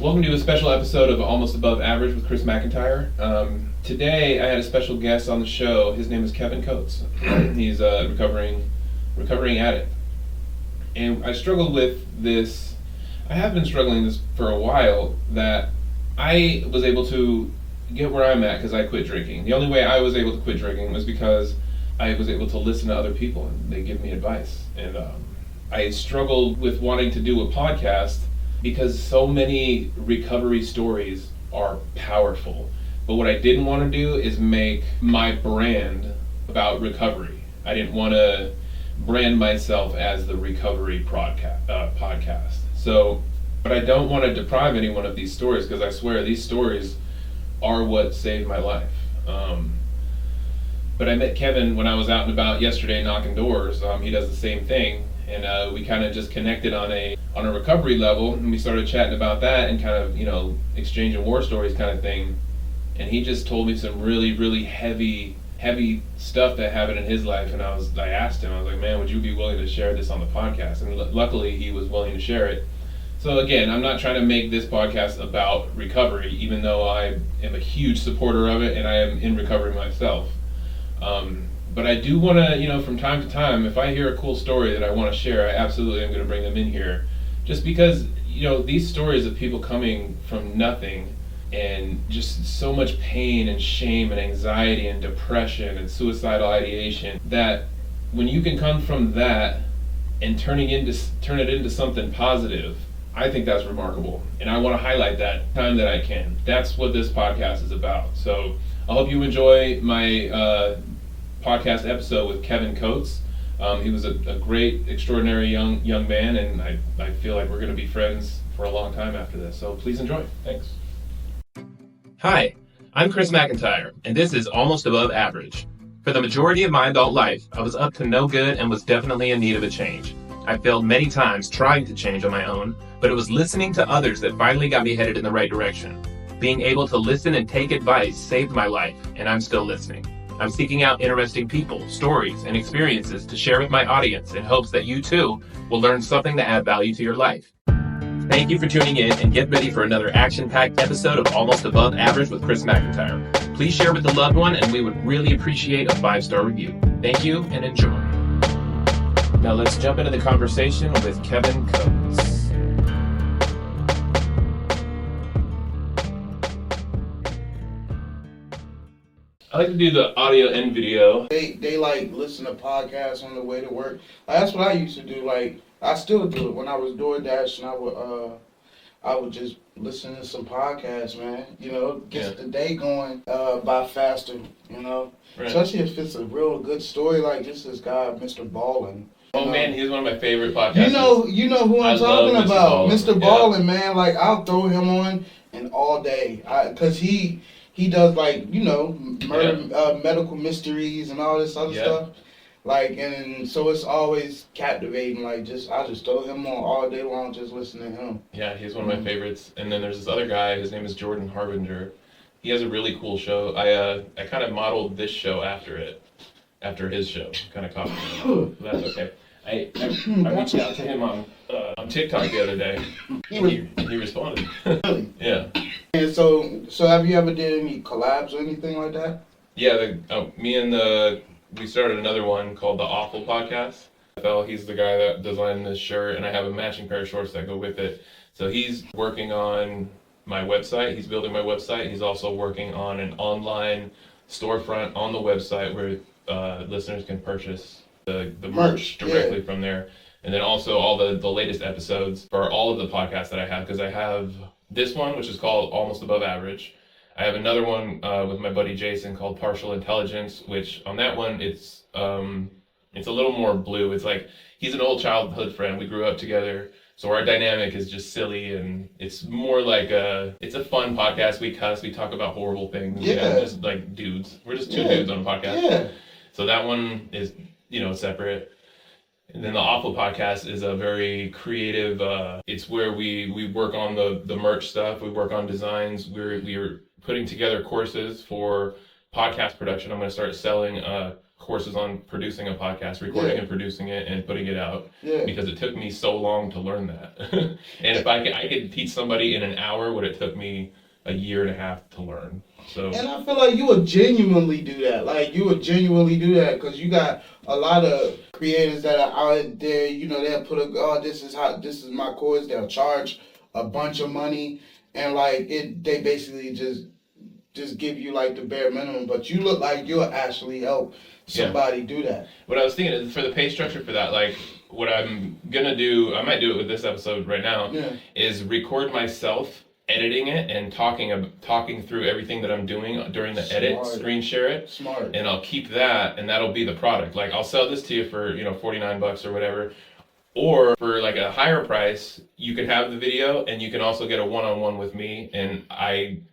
Welcome to a special episode of Almost Above Average with Chris McIntyre. Today I had a special guest on the show. His name is Kevin Coates. He's a recovering addict. And I struggled with this, I have been struggling this for a while, that I was able to get where I'm at because I quit drinking. The only way I was able to quit drinking was because I was able to listen to other people and they give me advice. And I struggled with wanting to do a podcast because so many recovery stories are powerful. But what I didn't want to do is make my brand about recovery. I didn't want to brand myself as the recovery podcast. So, but I don't want to deprive anyone of these stories because I swear these stories are what saved my life. But I met Kevin when I was out and about yesterday knocking doors. He does the same thing. And we kind of just connected on a recovery level, and we started chatting about that and kind of, exchanging war stories kind of thing. And he just told me some really, really heavy stuff that happened in his life. And I asked him, I was like, man, would you be willing to share this on the podcast? And luckily he was willing to share it. So again, I'm not trying to make this podcast about recovery, even though I am a huge supporter of it and I am in recovery myself. But I do want to, from time to time, if I hear a cool story that I want to share, I absolutely am going to bring them in here. Just because, these stories of people coming from nothing and just so much pain and shame and anxiety and depression and suicidal ideation, that when you can come from that and turn it into something positive, I think that's remarkable. And I want to highlight that time that I can. That's what this podcast is about. So I hope you enjoy my podcast episode with Kevin Coates. He was a great, extraordinary young man, and I feel like we're going to be friends for a long time after this. So please enjoy. Thanks. Hi, I'm Chris McIntyre, and this is Almost Above Average. For the majority of my adult life, I was up to no good and was definitely in need of a change. I failed many times trying to change on my own, but it was listening to others that finally got me headed in the right direction. Being able to listen and take advice saved my life, and I'm still listening. I'm seeking out interesting people, stories, and experiences to share with my audience in hopes that you too will learn something to add value to your life. Thank you for tuning in, and get ready for another action-packed episode of Almost Above Average with Chris McIntyre. Please share with a loved one, and we would really appreciate a 5-star review. Thank you, and enjoy. Now let's jump into the conversation with Kevin Coates. I like to do the audio and video. They like listen to podcasts on the way to work. That's what I used to do. Like I still do it when I was DoorDash, and I would just listen to some podcasts, man. Gets the day going by faster. Right. Especially if it's a real good story like this guy, Mr. Ballin. Oh man, he's one of my favorite podcasts. You know who I'm talking about, Mr. Ballin, man. Like I'll throw him on and all day, cause he does like murder, medical mysteries and all this other stuff. Like and so it's always captivating. Like I just throw him on all day long, just listening to him. Yeah, he's one of my favorites. And then there's this other guy. His name is Jordan Harbinger. He has a really cool show. I kind of modeled this show after his show. Kind of copied it. That's okay. I reached out to him on TikTok the other day. He responded. Really? Yeah. And so have you ever did any collabs or anything like that? Yeah, we started another one called the Awful Podcast. He's the guy that designed this shirt, and I have a matching pair of shorts that go with it. So he's working on my website. He's building my website. He's also working on an online storefront on the website where listeners can purchase the merch directly from there. And then also all the latest episodes for all of the podcasts that I have, because I have this one, which is called Almost Above Average. I have another one with my buddy Jason called Partial Intelligence, which on that one, it's a little more blue. It's like, he's an old childhood friend. We grew up together. So our dynamic is just silly, and it's more like it's a fun podcast. We cuss, we talk about horrible things. Yeah. Just like dudes. We're just two dudes on a podcast. Yeah. So that one is, separate. And then the Awful Podcast is a very creative, it's where we work on the merch stuff, we work on designs, we're putting together courses for podcast production. I'm going to start selling courses on producing a podcast, recording and producing it and putting it out, because it took me so long to learn that. And if I could teach somebody in an hour what it took me a year and a half to learn. So, and I feel like you would genuinely do that. Like, you would genuinely do that because you got a lot of creators that are out there. You know, they'll put this is my course. They'll charge a bunch of money, and like they basically just give you like the bare minimum. But you look like you'll actually help somebody do that. What I was thinking is for the pay structure for that, like what I'm gonna do, I might do it with this episode right now, is record myself editing it and talking through everything that I'm doing during the edit, screen share it. Smart. And I'll keep that, and that'll be the product. Like, I'll sell this to you for, $49 or whatever. Or for like a higher price, you can have the video and you can also get a one-on-one with me, and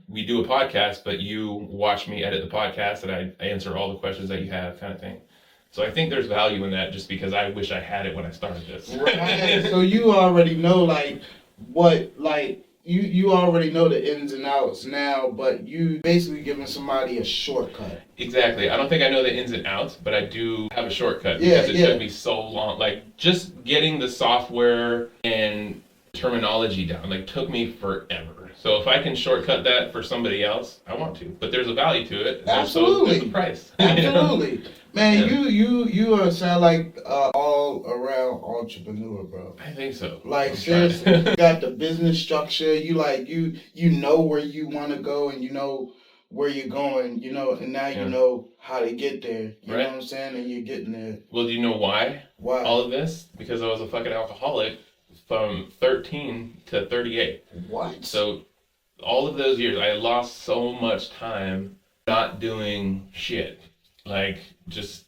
we do a podcast, but you watch me edit the podcast and I answer all the questions that you have, kind of thing. So I think there's value in that, just because I wish I had it when I started this. Right. So you already know you already know the ins and outs now, but you basically giving somebody a shortcut. Exactly. I don't think I know the ins and outs, but I do have a shortcut because it took me so long. Like, just getting the software and terminology down, like, took me forever. So if I can shortcut that for somebody else, I want to. But there's a value to it. Absolutely. There's a price. Absolutely. Man, you sound like all around entrepreneur, bro. I think so. Like, seriously, you got the business structure. You know where you want to go, and you know where you're going. And now you know how to get there. You know what I'm saying? And you're getting there. Well, do you know why? Why? All of this? Because I was a fucking alcoholic from 13 to 38. What? So all of those years, I lost so much time not doing shit. Like, just,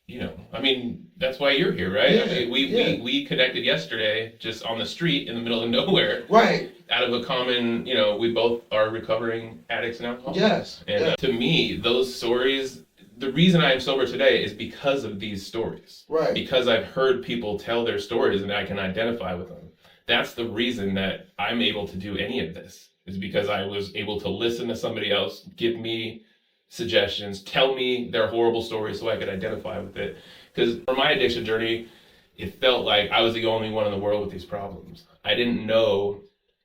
I mean, that's why you're here, right? Yeah, I mean, we connected yesterday just on the street in the middle of nowhere. Right. Out of a common, we both are recovering addicts and alcoholics. Yes. And to me, those stories, the reason I am sober today is because of these stories. Right. Because I've heard people tell their stories and I can identify with them. That's the reason that I'm able to do any of this, is because I was able to listen to somebody else, give me suggestions, tell me their horrible stories so I could identify with it. Because for my addiction journey, it felt like I was the only one in the world with these problems. I didn't know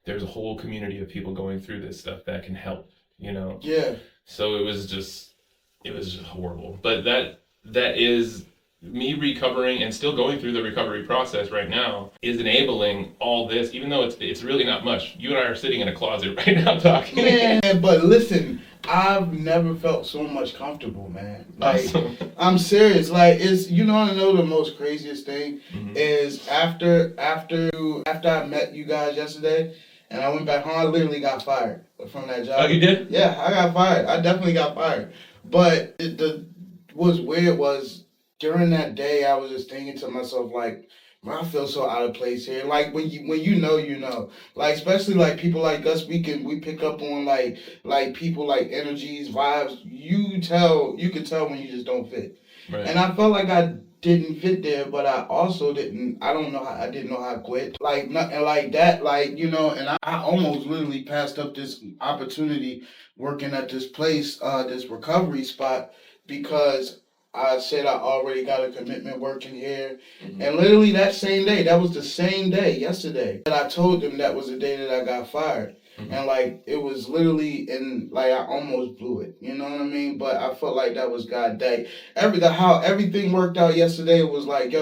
there's a whole community of people going through this stuff that can help, Yeah. So it was just horrible. But that is me recovering and still going through the recovery process right now is enabling all this, even though it's really not much. You and I are sitting in a closet right now talking. Man, but listen, I've never felt so much comfortable, man. Like, Awesome. I'm serious. Like, it's, I know the most craziest thing is after I met you guys yesterday and I went back home, I literally got fired from that job. Oh, you did? Yeah, I got fired. I definitely got fired. But what's weird was during that day, I was just thinking to myself, like, man, I feel so out of place here. Like, when you know. Like, especially like people like us, we pick up on like people, like energies, vibes. You can tell when you just don't fit. Right. And I felt like I didn't fit there, but I also didn't know how to quit. Like, nothing like that, and I almost literally passed up this opportunity working at this place, this recovery spot, because I said I already got a commitment working here. And literally that was the same day, yesterday, that I told them that was the day that I got fired. And like, it was literally I almost blew it, you know what I mean? But I felt like that was God's day. How everything worked out yesterday was like,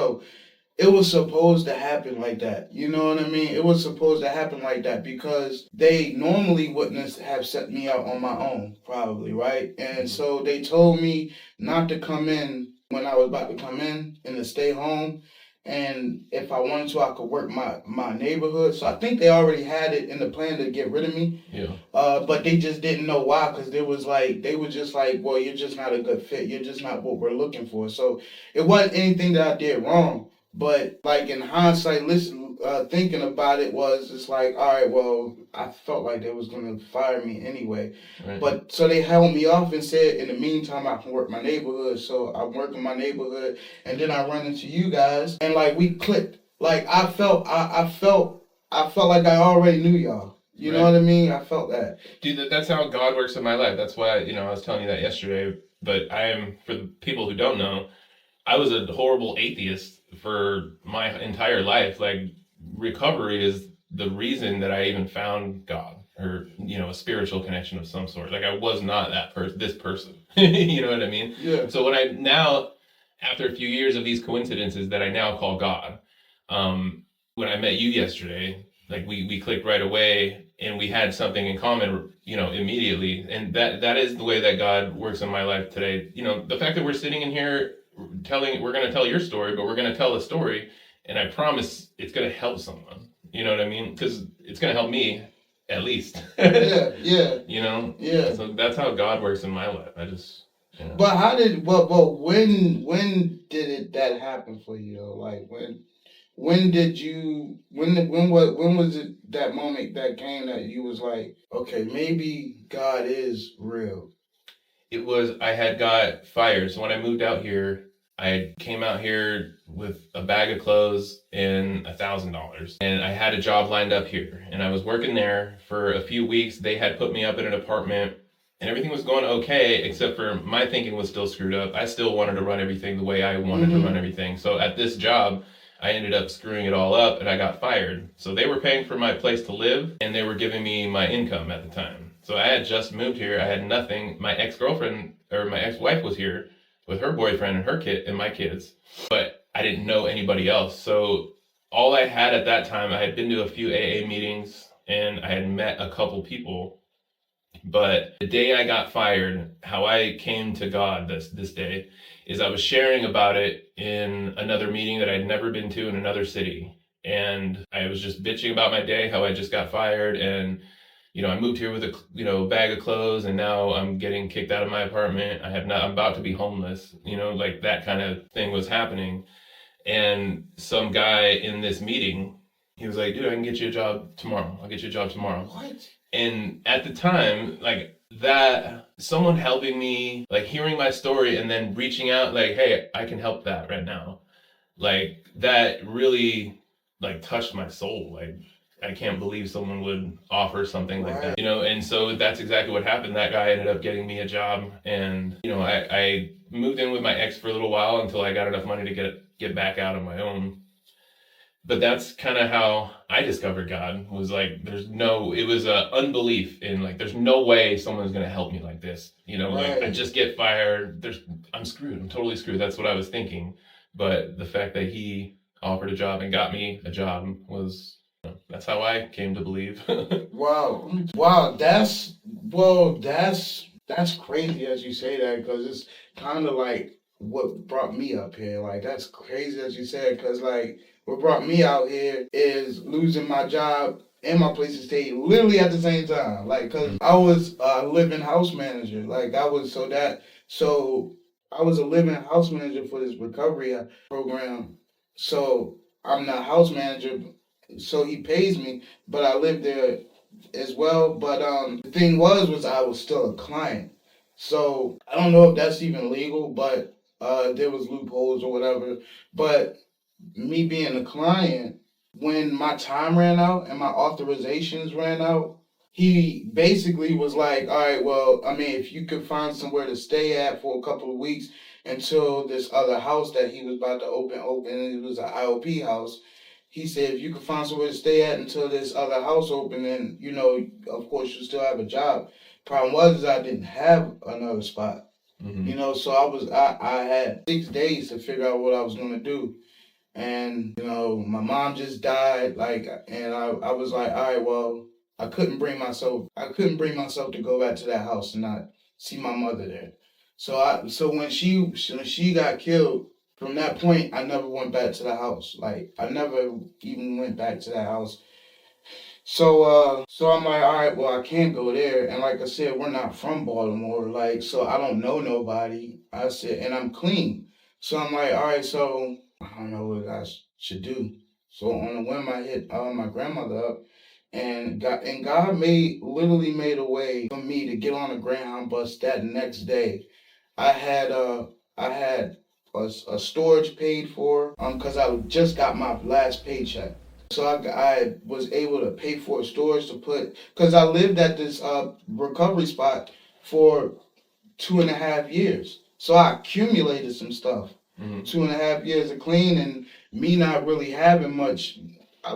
it was supposed to happen like that. You know what I mean? It was supposed to happen like that because they normally wouldn't have set me out on my own, probably, right? And so they told me not to come in when I was about to come in and to stay home. And if I wanted to, I could work my neighborhood. So I think they already had it in the plan to get rid of me. Yeah. But they just didn't know why, because they were just like, well, you're just not a good fit. You're just not what we're looking for. So it wasn't anything that I did wrong. But like in hindsight, thinking about it it's like, all right, well, I felt like they was gonna fire me anyway. Right. But so they held me off and said, in the meantime, I can work my neighborhood. So I'm working my neighborhood, and then I run into you guys, and like we clicked. Like I felt like I already knew y'all. You know what I mean? I felt that. Dude, that's how God works in my life. That's why, I was telling you that yesterday. But for the people who don't know, I was a horrible atheist for my entire life. Like, recovery is the reason that I even found God, or, a spiritual connection of some sort. Like, I was not this person. You know what I mean? Yeah. So after a few years of these coincidences that I now call God, when I met you yesterday, like, we clicked right away, and we had something in common, immediately. And that is the way that God works in my life today. The fact that we're sitting in here we're going to tell your story, but we're going to tell a story, and I promise it's going to help someone. You know what I mean? Because it's going to help me, at least. Yeah. Yeah. So that's how God works in my life. I just. But when did that happen for you? Like, when was it that moment that came that you was like, okay, maybe God is real? I had got fired. So when I moved out here, I came out here with a bag of clothes and $1,000. And I had a job lined up here. And I was working there for a few weeks. They had put me up in an apartment, and everything was going okay, except for my thinking was still screwed up. I still wanted to run everything the way I wanted to run everything. So at this job, I ended up screwing it all up, and I got fired. So they were paying for my place to live, and they were giving me my income at the time. So I had just moved here. I had nothing. My ex-wife was here with her boyfriend and her kid and my kids, but I didn't know anybody else. So all I had at that time, I had been to a few AA meetings, and I had met a couple people. But the day I got fired, how I came to God this day is I was sharing about it in another meeting that I'd never been to in another city. And I was just bitching about my day, how I just got fired, and I moved here with a bag of clothes, and now I'm getting kicked out of my apartment. I'm about to be homeless. Like, that kind of thing was happening. And some guy in this meeting, he was like, "Dude, I can get you a job tomorrow. I'll get you a job tomorrow." What? And at the time, like, that, someone helping me, like, hearing my story and then reaching out, like, "Hey, I can help that right now." Like, that really, like, touched my soul. Like, I can't believe someone would offer something like that, and so that's exactly what happened. That guy ended up getting me a job, and, I moved in with my ex for a little while until I got enough money to get back out on my own. But that's kind of how I discovered God. Was like, it was a unbelief in, like, there's no way someone's going to help me like this. Like, I just get fired. I'm screwed. I'm totally screwed. That's what I was thinking. But the fact that he offered a job and got me a job that's how I came to believe. Wow. That's crazy as you say that, because it's kind of like what brought me up here. Like, that's crazy as you said, because, like, what brought me out here is losing my job and my place to stay literally at the same time. Like, because I was a living house manager. Like, I was I was a living house manager for this recovery program. So I'm the house manager, so he pays me, but I live there as well. But the thing was I was still a client. So I don't know if that's even legal, but there was loopholes or whatever. But me being a client, when my time ran out and my authorizations ran out, he basically was like, "All right, well, I mean, if you could find somewhere to stay at for a couple of weeks until this other house that he was about to open, it was an IOP house." He said, "If you could find somewhere to stay at until this other house opened, then, of course, you still have a job." Problem was I didn't have another spot. So I had 6 days to figure out what I was gonna do. And, my mom just died, and I was like, all right, well, I couldn't bring myself to go back to that house and not see my mother there. So when she got killed, from that point, I never went back to the house. Like, I never even went back to that house. So I'm like, all right, well, I can't go there. And like I said, we're not from Baltimore. Like, so I don't know nobody. I said, and I'm clean. So I'm like, all right, so I don't know what I should do. So on a whim, I hit my grandmother up, and God literally made a way for me to get on a Greyhound bus that next day. I had a storage paid for, because I just got my last paycheck. So I was able to pay for a storage to put, because I lived at this recovery spot for 2.5 years. So I accumulated some stuff. Mm-hmm. 2.5 years of clean and me not really having much. I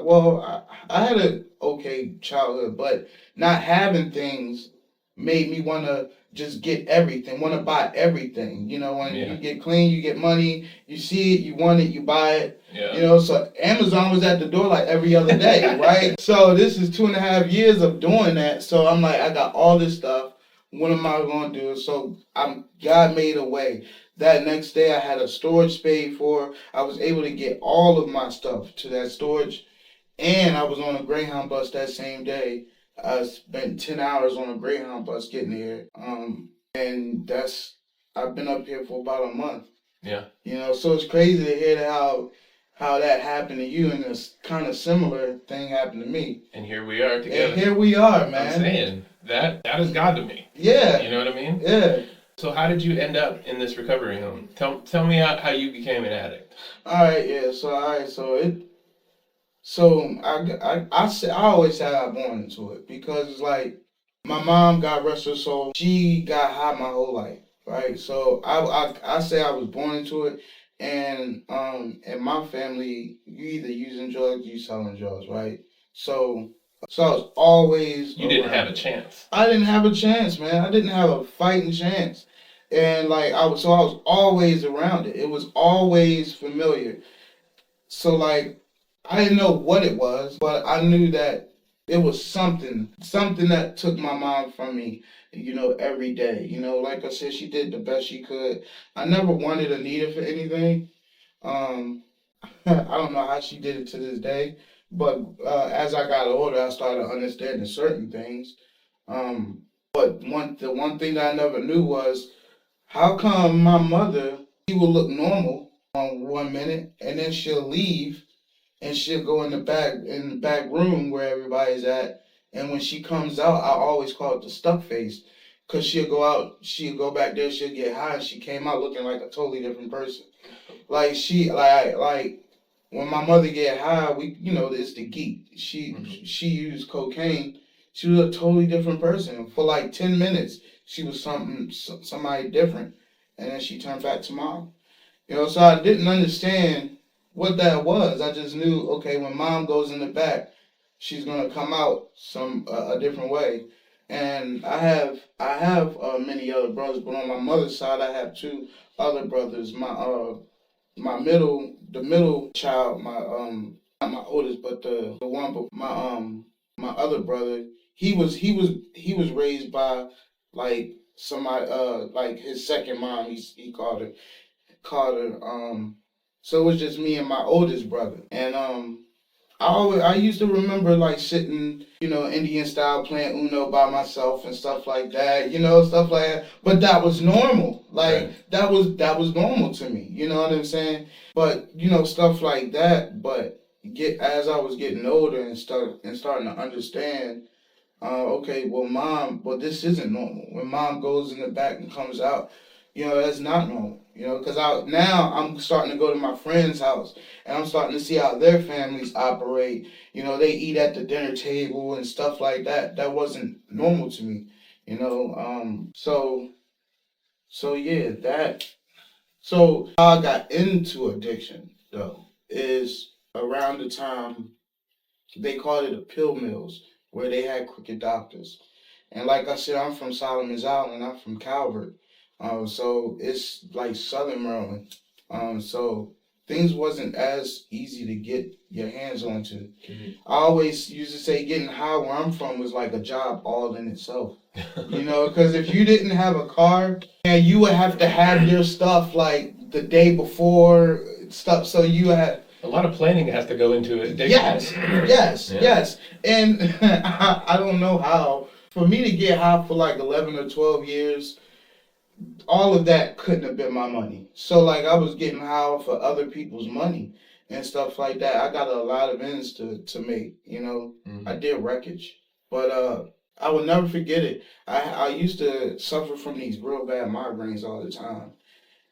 had a okay childhood, but not having things made me want to just get everything, want to buy everything. You know, when you get clean, you get money, you see it, you want it, you buy it. Yeah. You know, so Amazon was at the door like every other day, right? So this is 2.5 years of doing that. So I'm like, I got all this stuff. What am I going to do? So God made a way. That next day I had a storage paid for. I was able to get all of my stuff to that storage. And I was on a Greyhound bus that same day. I spent 10 hours on a Greyhound bus getting here. And I've been up here for about a month. Yeah. You know, so it's crazy to hear how that happened to you, and this kind of similar thing happened to me. And here we are together. And here we are, man. I'm saying, that is God to me. Yeah. You know what I mean? Yeah. So how did you end up in this recovery home? Tell me how you became an addict. All right, yeah. I always said I got born into it because it's like my mom, God rest her soul, she got high my whole life, right? So I say I was born into it, and in my family, you either using drugs, you selling drugs, right? So I was always. You didn't have a chance. I didn't have a chance, man. I didn't have a fighting chance, and like I was always around it. It was always familiar. So like I didn't know what it was, but I knew that it was something that took my mom from me, you know, every day. You know, like I said, she did the best she could. I never wanted or needed for anything. I don't know how she did it to this day, but as I got older, I started understanding certain things. But the one thing that I never knew was how come my mother, she will look normal on 1 minute and then she'll leave and she'll go in the back room where everybody's at. And when she comes out, I always call it the stuck face, cause she'll go back there, she'll get high, and she came out looking like a totally different person. Like like when my mother get high, it's the geek. She used cocaine. She was a totally different person for like 10 minutes. She was somebody different, and then she turned back to mom. You know, so I didn't understand what that was. I just knew, okay, when mom goes in the back, she's gonna come out a different way. And I have many other brothers, but on my mother's side, I have two other brothers. My middle child, not my oldest, but the one, but my other brother, he was raised by like somebody, like his second mom. He called her. So it was just me and my oldest brother, and I used to remember like sitting, Indian style playing Uno by myself and stuff like that, stuff like that. But that was normal. Like right. that was normal to me. You know what I'm saying? But stuff like that. But as I was getting older and starting to understand. Okay, well, this isn't normal. When mom goes in the back and comes out, that's not normal. Because now I'm starting to go to my friend's house and I'm starting to see how their families operate. They eat at the dinner table and stuff like that. That wasn't normal to me. So yeah, so how I got into addiction though is around the time they called it the pill mills, where they had crooked doctors. And like I said, I'm from Solomon's Island. I'm from Calvert. So it's like Southern Maryland. So things wasn't as easy to get your hands onto. Mm-hmm. I always used to say getting high where I'm from was like a job all in itself. Because if you didn't have a car, and you would have to have your stuff like the day before stuff. So you had a lot of planning has to go into it. Yes. And I don't know how. For me to get high for like 11 or 12 years, all of that couldn't have been my money. So like I was getting high for other people's money and stuff like that. I got a lot of ends to make, Mm-hmm. I did wreckage. But I will never forget it. I used to suffer from these real bad migraines all the time.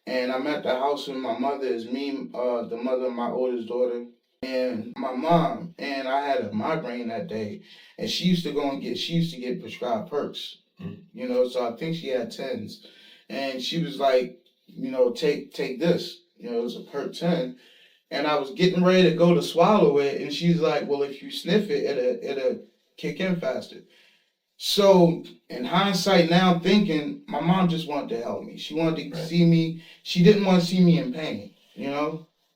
And I'm at the house with my mother. It's me, the mother of my oldest daughter, and my mom. And I had a migraine that day. And she used to get prescribed perks. Mm-hmm. So I think she had 10s. and she was like, take this. It was a perk 10. And I was getting ready to go to swallow it, and she's like, well, if you sniff it, it'll kick in faster. So, in hindsight, now I'm thinking, my mom just wanted to help me. She wanted to see me. She didn't want to see me in pain,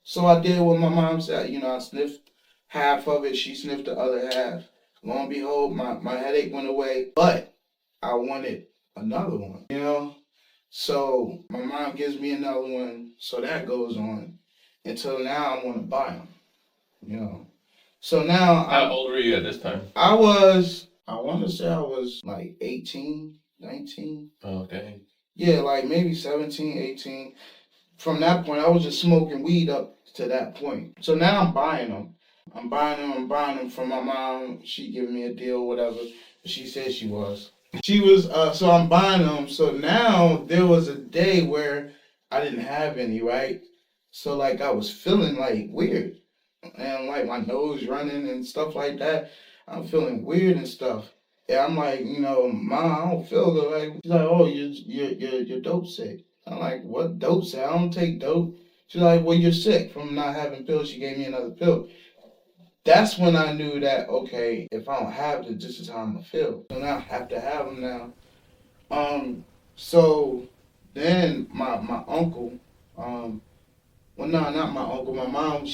So I did what my mom said. I sniffed half of it. She sniffed the other half. Lo and behold, my headache went away. But I wanted another one, So my mom gives me another one. So that goes on until now I want to buy them, So now. How old were you at this time? I want to say I was like 18, 19. Oh, dang. Yeah, like maybe 17, 18. From that point, I was just smoking weed up to that point. So now I'm buying them. I'm buying them from my mom. She giving me a deal, whatever. She said she was. So I'm buying them. So now there was a day where I didn't have any, right? So like I was feeling like weird. And like my nose running and stuff like that. I'm feeling weird and stuff. And I'm like, Mom, I don't feel good. Like, she's like, oh, you're dope sick. I'm like, what dope sick? I don't take dope. She's like, well, you're sick from not having pills. She gave me another pill. That's when I knew that, okay, if I don't have it, this is how I'm going to feel. So now I have to have them now. So then my uncle, well, no, not my uncle, my mom,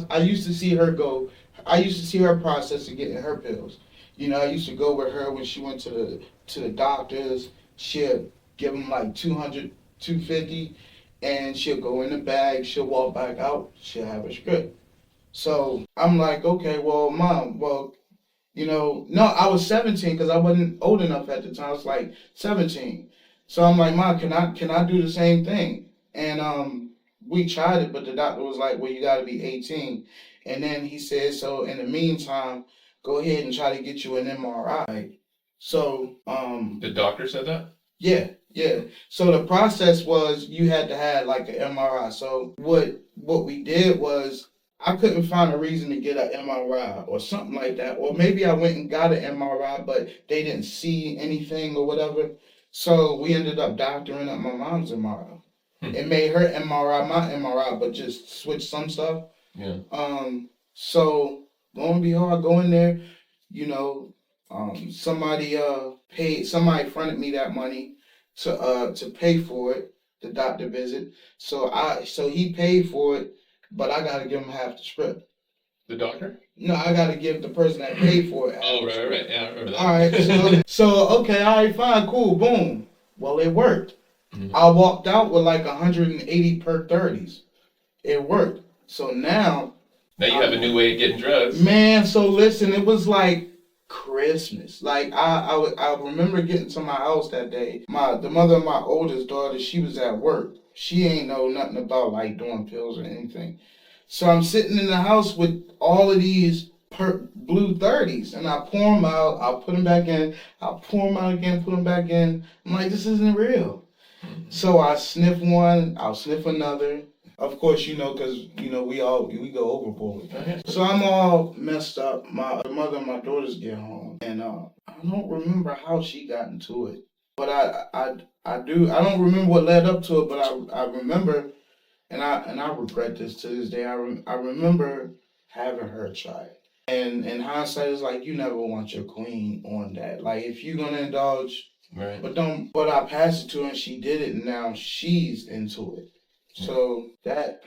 I used to see her process of getting her pills. I used to go with her when she went to the doctors. She'd give them like 200, 250, and she'll go in the bag, she'll walk back out, she'll have a script. So I'm like, okay, well, Mom, no, I was 17 because I wasn't old enough at the time. I was like 17. So I'm like, Mom, can I do the same thing? And we tried it, but the doctor was like, well, you got to be 18. And then he said, so in the meantime, go ahead and try to get you an MRI. So the doctor said that? Yeah. So the process was you had to have like an MRI. So what we did was I couldn't find a reason to get an MRI or something like that. Or maybe I went and got an MRI, but they didn't see anything or whatever. So we ended up doctoring up my mom's MRI. It made her MRI my MRI, but just switched some stuff. Yeah. So lo and behold, I go in there, somebody fronted me that money to pay for it, the doctor visit. So he paid for it, but I gotta give him half the script. The doctor? No, I gotta give the person that paid for it. Oh, right. Yeah, I remember that. All right, so okay, all right, fine, cool, boom. Well, it worked. Mm-hmm. I walked out with like 180 perk 30s. It worked. So now you have a new way of getting drugs. Man, so listen, it was like Christmas. Like I remember getting to my house that day. The mother of my oldest daughter, she was at work. She ain't know nothing about like doing pills or anything. So I'm sitting in the house with all of these blue 30s, and I pour them out. I'll put them back in. I'll pour them out again, put them back in. I'm like, this isn't real. Mm-hmm. So I sniff one. I'll sniff another. Of course, because we go overboard. So I'm all messed up. The mother of my daughters get home, and I don't remember how she got into it, but I do. I don't remember what led up to it, but I remember, and I regret this to this day. I remember having her try it, and in hindsight, it's like you never want your queen on that. Like if you're gonna indulge, right? But I passed it to her, and she did it, and now she's into it. So that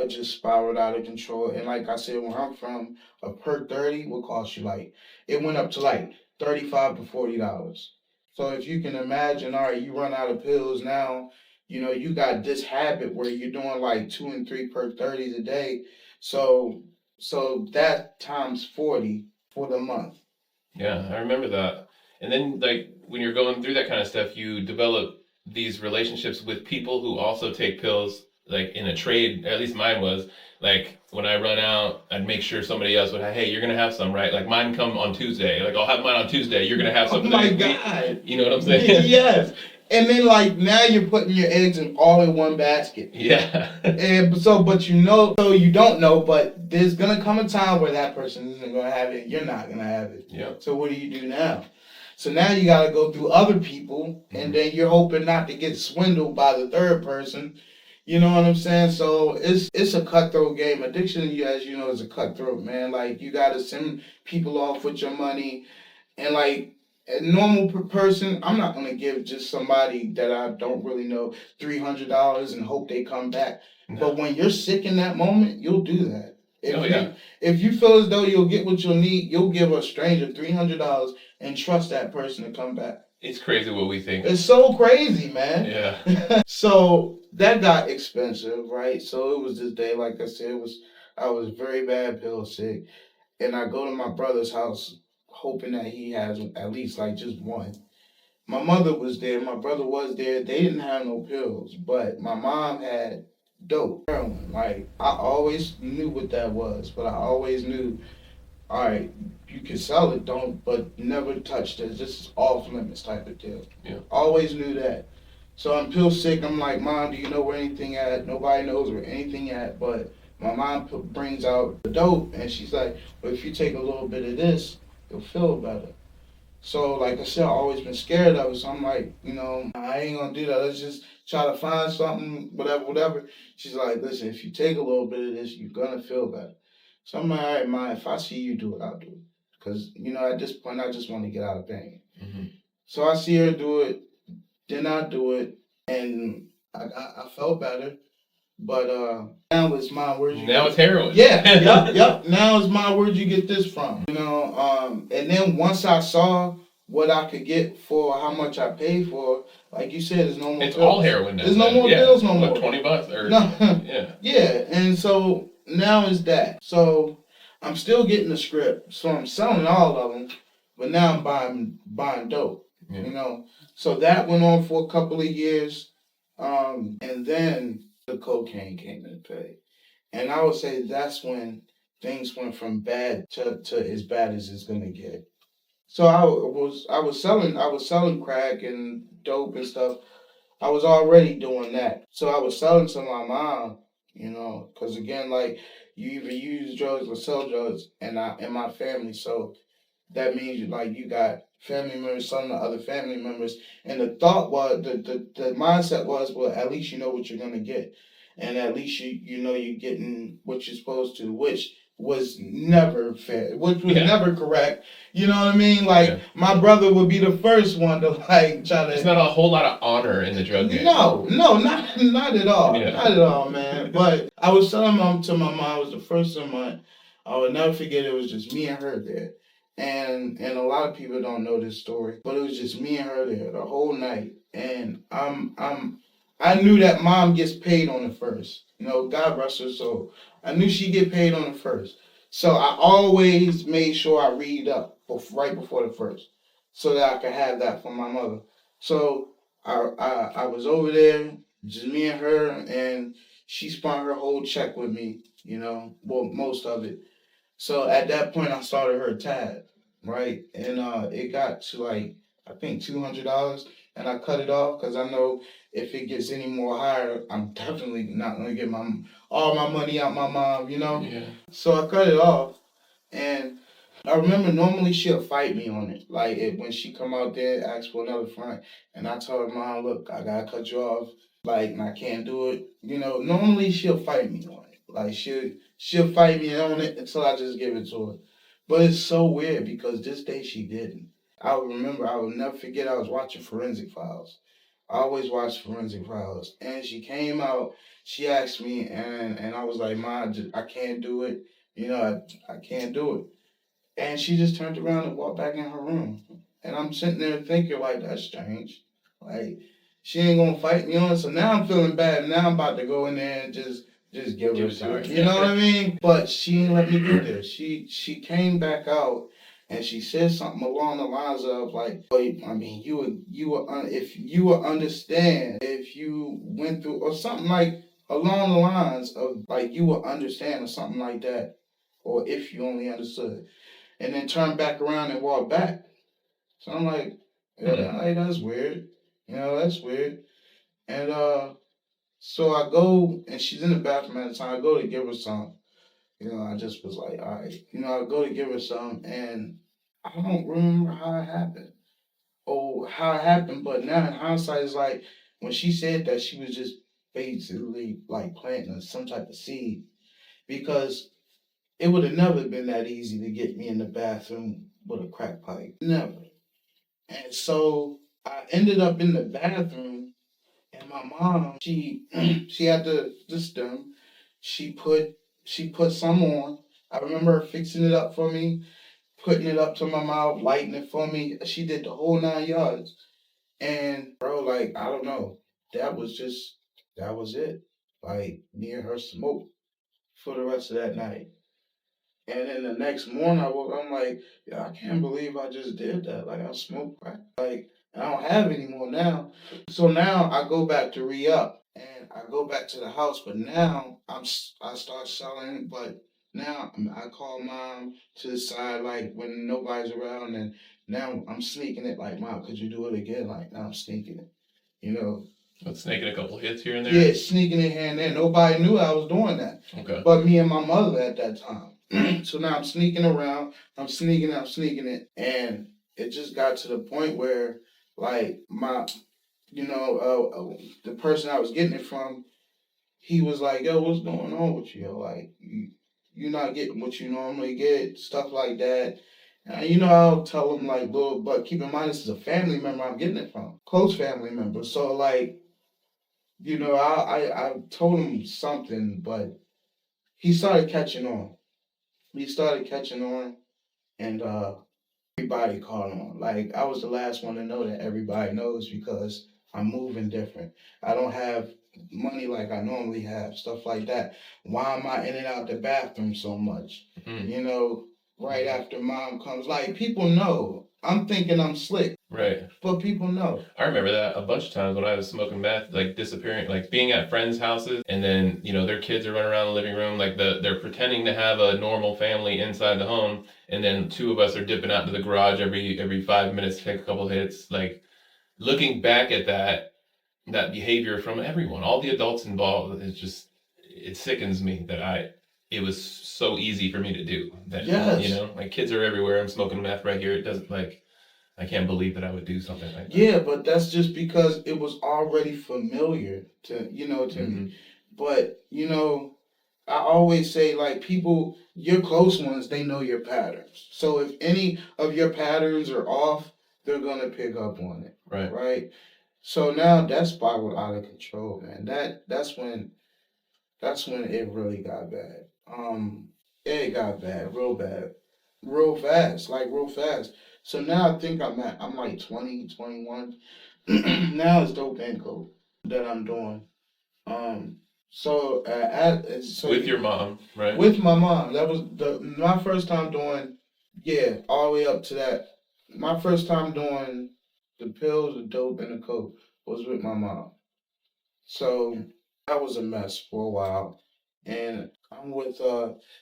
just spiraled out of control. And like I said, where I'm from, a perk 30 will cost you it went up to $35 to $40. So if you can imagine, all right, you run out of pills now, you got this habit where you're doing 2 and 3 perk 30s a day. So that times 40 for the month. Yeah, I remember that. And then when you're going through that kind of stuff, you develop these relationships with people who also take pills, in a trade. At least mine was when I run out, I'd make sure somebody else would have, hey, you're gonna have some, right? Mine come on Tuesday. I'll have mine on Tuesday. You're gonna have something. Oh my God! You know what I'm saying? Yes. And then now you're putting your eggs all in one basket. Yeah. And so you don't know, but there's gonna come a time where that person isn't gonna have it. You're not gonna have it. Yeah. So what do you do now? So now you got to go through other people, and then you're hoping not to get swindled by the third person. You know what I'm saying? So it's a cutthroat game. Addiction, as you know, is a cutthroat, man. Like, you got to send people off with your money. And like a normal person, I'm not gonna give just somebody that I don't really know $300 and hope they come back. No. But when you're sick in that moment, you'll do that. If you feel as though you'll get what you'll need, you'll give a stranger $300 and trust that person to come back. It's crazy what we think. It's so crazy, man. Yeah. So that got expensive, right? So it was this day, like I said, I was very bad pill sick, and I go to my brother's house hoping that he has at least like just one. My mother was there, my brother was there. They didn't have no pills, but my mom had dope, heroin. Like, I always knew what that was, but I always knew, all right, you can sell it, but never touch this. This is off limits type of deal. Yeah. Always knew that. So I'm pill sick. I'm like, Mom, do you know where anything at? Nobody knows where anything at, but my mom brings out the dope, and she's like, well, if you take a little bit of this, you'll feel better. So, like I said, I've always been scared of it. So I'm like, I ain't gonna do that. Let's just try to find something, whatever. She's like, listen, if you take a little bit of this, you're gonna feel better. So I'm like, all right, Ma, if I see you do it, I'll do it. Because, at this point, I just want to get out of pain. Mm-hmm. So I see her do it, then I do it, and I felt better. But now it's my word. Now it's heroin. Yeah, yep. Now it's my word. You get this from, and then once I saw what I could get for how much I paid for, like you said, there's no more. It's pills. All heroin now. There's no more pills, no more. $20 or no. Yeah. Yeah, and so now it's that. So I'm still getting the script, so I'm selling all of them, but now I'm buying dope. Yeah. So that went on for a couple of years, and then the cocaine came into play. And I would say that's when things went from bad to as bad as it's gonna get. So I was selling crack and dope and stuff. I was already doing that. So I was selling to my mom, because again, like, you either use drugs or sell drugs in my family. So that means you got family members selling to other family members. And the thought was, the mindset was, well, at least you know what you're gonna get. And at least you know you're getting what you're supposed to, which was never fair, which was never correct. You know what I mean? Like, my brother would be the first one to try to. There's not a whole lot of honor in the drug game. No, not at all. Yeah. Not at all, man. But I was telling them to my mom, it was the first of the month. I would never forget, it was just me and her there. And a lot of people don't know this story, but it was just me and her there the whole night. And I knew that mom gets paid on the first. God rest her soul. I knew she get paid on the first. So I always made sure I read up right before the first, so that I could have that for my mother. So I was over there, just me and her, and she spent her whole check with me, well, most of it. So at that point, I started her tab, right? And it got to I think $200, and I cut it off because I know if it gets any more higher, I'm definitely not gonna get all my money out my mom, Yeah. So I cut it off, and I remember normally she'll fight me on it. Like, when she come out there, ask for another front, and I tell her, Mom, look, I gotta cut you off, and I can't do it. Normally she'll fight me on it. Like, she'll fight me on it until I just give it to her. But it's so weird because this day she didn't. I will never forget, I was watching Forensic Files. I always watch Forensic Files. And she came out, she asked me, and I was like, Ma, I can't do it. I can't do it. And she just turned around and walked back in her room. And I'm sitting there thinking, that's strange. Like, she ain't gonna fight me on it. So now I'm feeling bad. Now I'm about to go in there and just give her time. You know what I mean? But she didn't let me do this. She came back out, and she said something along the lines of you would if you would understand if you went through, or something along the lines of you would understand, or something like that, or if you only understood, and then turn back around and walk back. So I'm like, that's weird. That's weird. And so I go, and she's in the bathroom at the time. I go to give her some. I just was like, all right. I go to give her some, and I don't remember how it happened. know how it happened, but now in hindsight, it's like when she said that, she was just basically like planting some type of seed, because it would have never been that easy to get me in the bathroom with a crack pipe. Never. And so I ended up in the bathroom, and my mom, she she had the stem. She put some on. I remember her fixing it up for me, putting it up to my mouth, lighting it for me. She did the whole 9 yards. And bro, like, I don't know. That was it. Like, me and her smoked for the rest of that night. And then the next morning I woke up, I'm like, yeah, I can't believe I just did that. Like, I smoked crack. Like, I don't have any more now. So now I go back to re-up and I go back to the house, but now I start selling, but now I call mom to the side, like, when nobody's around, and now I'm sneaking it, like, Mom, could you do it again? Like, now I'm sneaking it, you know. But snaking a couple hits here and there? Yeah, sneaking it here and there. Nobody knew I was doing that. Okay. But me and my mother at that time. So now I'm sneaking around, I'm sneaking it, and it just got to the point where, like, the person I was getting it from, he was like, yo, what's going on with you? Like, you're not getting what you normally get, stuff like that. And I'll tell him, like, well, but keep in mind, this is a family member I'm getting it from, close family member. So, like, I told him something, but he started catching on. And everybody caught on. Like, I was the last one to know that everybody knows, because I'm moving different. I don't have money like I normally have, stuff like that. Why am I in and out the bathroom so much? Mm-hmm. Right after mom comes. Like, people know. I'm thinking I'm slick. Right. But people know. I remember that a bunch of times when I was smoking meth, like disappearing, like being at friends' houses, and then their kids are running around the living room, like they're pretending to have a normal family inside the home, and then two of us are dipping out to the garage every 5 minutes to take a couple hits. Like, looking back at that behavior from everyone, all the adults involved, it sickens me that it was so easy for me to do that. Yes. Like, kids are everywhere. I'm smoking meth right here. It doesn't, like, I can't believe that I would do something like that. Yeah, but that's just because it was already familiar to me. But I always say, like, people, your close ones, they know your patterns. So if any of your patterns are off, they're gonna pick up on it. Right. Right. So now that spiraled out of control, man. That's when it really got bad. It got bad, real fast, like real fast. So now I think I'm like 20, 21. Now it's dope and coke that I'm doing. So with your mom, right? With my mom. That was my first time doing. Yeah, all the way up to that. My first time doing the pills, the dope, and the coke was with my mom. So that was a mess for a while, and I'm with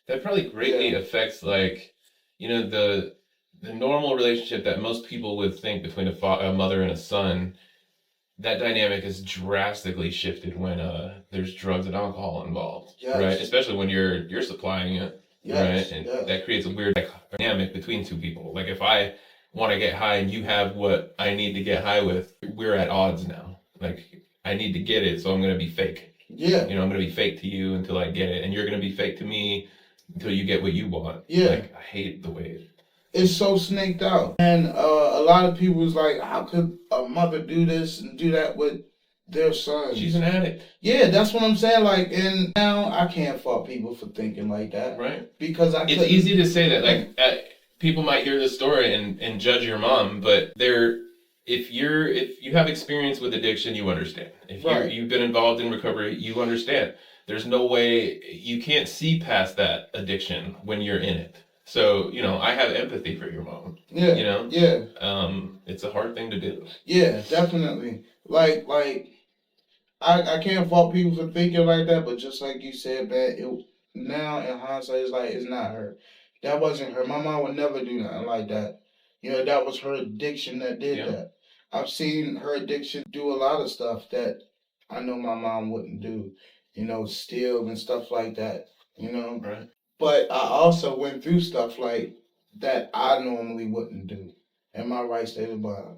That probably greatly affects, like, the normal relationship that most people would think between a mother and a son. That dynamic is drastically shifted when there's drugs and alcohol involved, right? Especially when you're supplying it, right? And that creates a weird dynamic between two people. Like, if I want to get high and you have what I need to get high with, we're at odds now. Like, I need to get it, so I'm gonna be fake. Yeah. I'm gonna be fake to you until I get it, and you're gonna be fake to me until you get what you want. Yeah. Like, I hate the way it's so snaked out. And a lot of people was like, how could a mother do this and do that with their son? She's an addict. Yeah, that's what I'm saying. Like, and now I can't fault people for thinking like that. Right. Because it's easy to say that. Like, people might hear this story and judge your mom, but if you have experience with addiction, you understand. If you've been involved in recovery, you understand. There's no way you can't see past that addiction when you're in it. So, I have empathy for your mom. Yeah. Yeah. It's a hard thing to do. Yeah, definitely. Like I can't fault people for thinking like that, but just like you said, man, now in hindsight, it's like, it's not her. That wasn't her. My mom would never do nothing like that. That was her addiction that did that. I've seen her addiction do a lot of stuff that I know my mom wouldn't do. Steal and stuff like that. Right. But I also went through stuff like that I normally wouldn't do in my right state of mind.